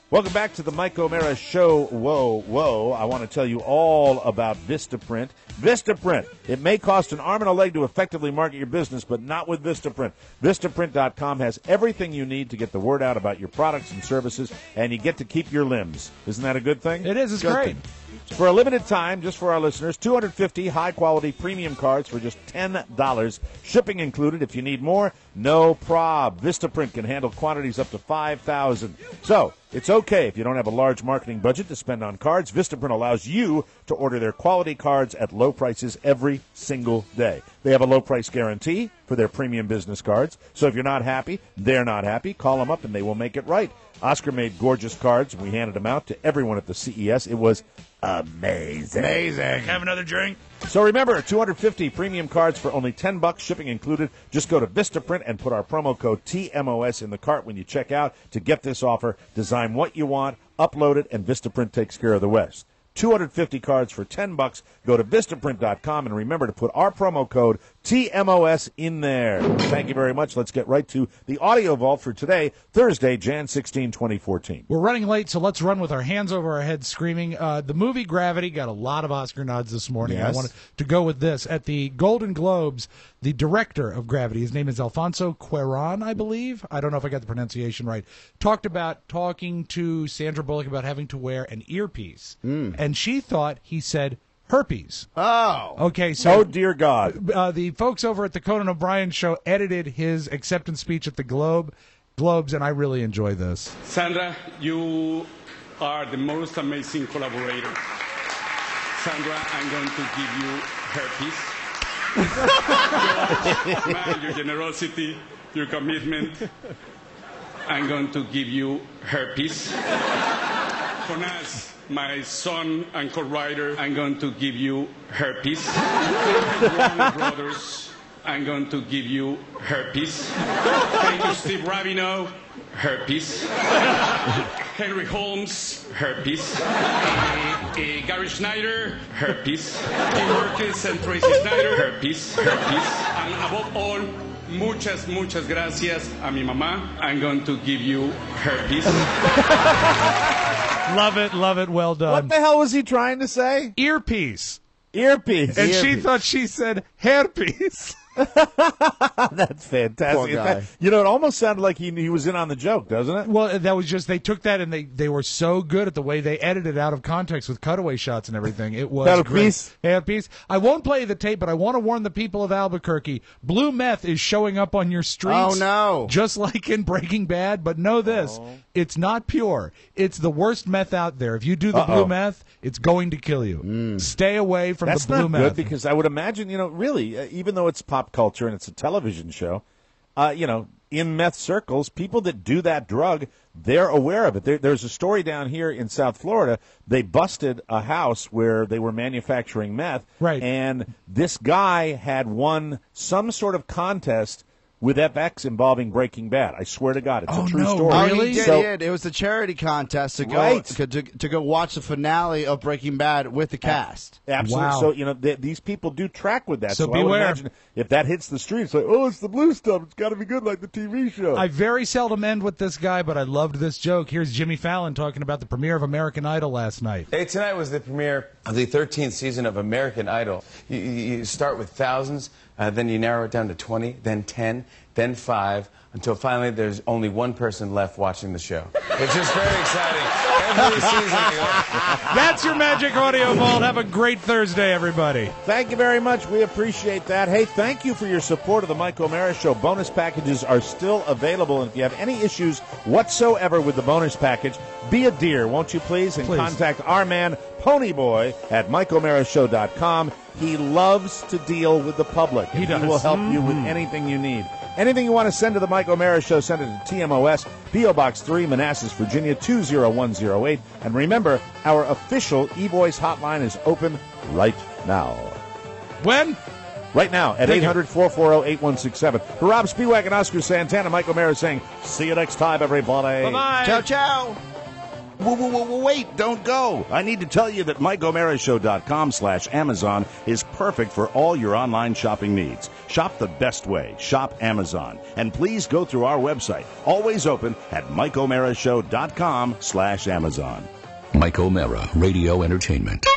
B: Welcome back to the Mike O'Mara Show. Whoa. I want to tell you all about Vistaprint. Vistaprint. It may cost an arm and a leg to effectively market your business, but not with Vistaprint. Vistaprint.com has everything you need to get the word out about your products and services, and you get to keep your limbs. Isn't that a good thing?
D: It is. It's
B: Good
D: great.
B: thing. For a limited time, just for our listeners, 250 high-quality premium cards for just $10. Shipping included. If you need more, no prob. Vistaprint can handle quantities up to 5,000. So, it's okay if you don't have a large marketing budget to spend on cards. Vistaprint allows you to order their quality cards at low prices every single day. They have a low-price guarantee for their premium business cards. So if you're not happy, they're not happy. Call them up and they will make it right. Oscar made gorgeous cards, and we handed them out to everyone at the CES. It was amazing.
D: Have another drink.
B: So remember, 250 premium cards for only $10, shipping included. Just go to Vistaprint and put our promo code TMOS in the cart when you check out to get this offer. Design what you want, upload it, and Vistaprint takes care of the rest. 250 cards for $10. Go to Vistaprint.com and remember to put our promo code TMOS in there. Thank you very much. Let's get right to the Audio Vault for today, Thursday, Jan 16, 2014.
D: We're running late, so let's run with our hands over our heads screaming. The movie Gravity got a lot of Oscar nods this morning.
B: Yes.
D: I wanted to go with this. At the Golden Globes, the director of Gravity, his name is Alfonso Cuarón, I believe. I don't know if I got the pronunciation right. Talked about talking to Sandra Bullock about having to wear an earpiece. And she thought he said herpes.
N: Oh.
D: Okay, so
B: Oh, dear God.
D: the folks over at the Conan O'Brien show edited his acceptance speech at the Globes, and I really enjoy this.
Q: Sandra, you are the most amazing collaborator. Sandra, I'm going to give you herpes. Man, your generosity, your commitment. I'm going to give you herpes. Jonas, my son and co-writer, I'm going to give you herpes. Warner Brothers, I'm going to give you herpes. Thank you, Steve Rabino, herpes. Henry Holmes, herpes. Gary Schneider, herpes. Tim Burkes and Tracy Snyder, herpes. And above all, muchas gracias a mi mamá. I'm going to give you herpes.
D: Love it, well done.
B: What the hell was he trying to say?
D: Earpiece.
B: Earpiece.
D: And she thought she said herpes.
B: That's fantastic.
N: Poor
B: In
N: guy.
B: fact, it almost sounded like he was in on the joke, doesn't it?
D: Well, that was just, they took that and they were so good at the way they edited it out of context with cutaway shots and everything. It was
B: Herpes.
D: great. Herpes. I won't play the tape, but I want to warn the people of Albuquerque. Blue meth is showing up on your streets.
N: Oh, no.
D: Just like in Breaking Bad, but know this. It's not pure. It's the worst meth out there. If you do the blue meth, it's going to kill you. Stay away from
B: That's
D: the blue
B: not
D: meth.
B: good, because I would imagine, really, even though it's pop culture and it's a television show, in meth circles, people that do that drug, they're aware of it. There's a story down here in South Florida. They busted a house where they were manufacturing meth,
D: right?
B: And this guy had won some sort of contest with FX involving Breaking Bad. I swear to God, it's a true story.
N: Oh, he did. It was the charity contest to go to go watch the finale of Breaking Bad with the cast.
B: Absolutely.
N: Wow.
B: So, you know, these people do track with that.
D: So
B: I would
D: beware.
B: imagine if that hits the street, it's like, oh, it's the blue stuff. It's got to be good like the TV show.
D: I very seldom end with this guy, but I loved this joke. Here's Jimmy Fallon talking about the premiere of American Idol last night.
R: Hey, tonight was the premiere of the 13th season of American Idol. You start with thousands, then you narrow it down to 20, then 10, then 5, until finally there's only one person left watching the show. It's just very exciting. Every season.
D: That's your Magic Audio Vault. Have a great Thursday, everybody.
B: Thank you very much. We appreciate that. Hey, thank you for your support of the Mike O'Mara Show. Bonus packages are still available, and if you have any issues whatsoever with the bonus package, be a dear, won't you please? And contact our man, Ponyboy, at MikeO'MaraShow.com. He loves to deal with the public.
D: He does.
B: He will help you with anything you need. Anything you want to send to the Mike O'Mara Show, send it to TMOS, P.O. Box 3, Manassas, Virginia, 20108. And remember, our official e-voice hotline is open right now.
D: When?
B: Right now at 800-440-8167. For Rob Spiewak and Oscar Santana, Mike O'Mara saying, see you next time, everybody.
D: Bye-bye.
N: Ciao, ciao.
C: Wait, don't go. I need to tell you that MikeO'MaraShow.com/Amazon is perfect for all your online shopping needs. Shop the best way. Shop Amazon. And please go through our website, always open at MikeO'MaraShow.com/Amazon.
A: Mike O'Mara, Radio Entertainment.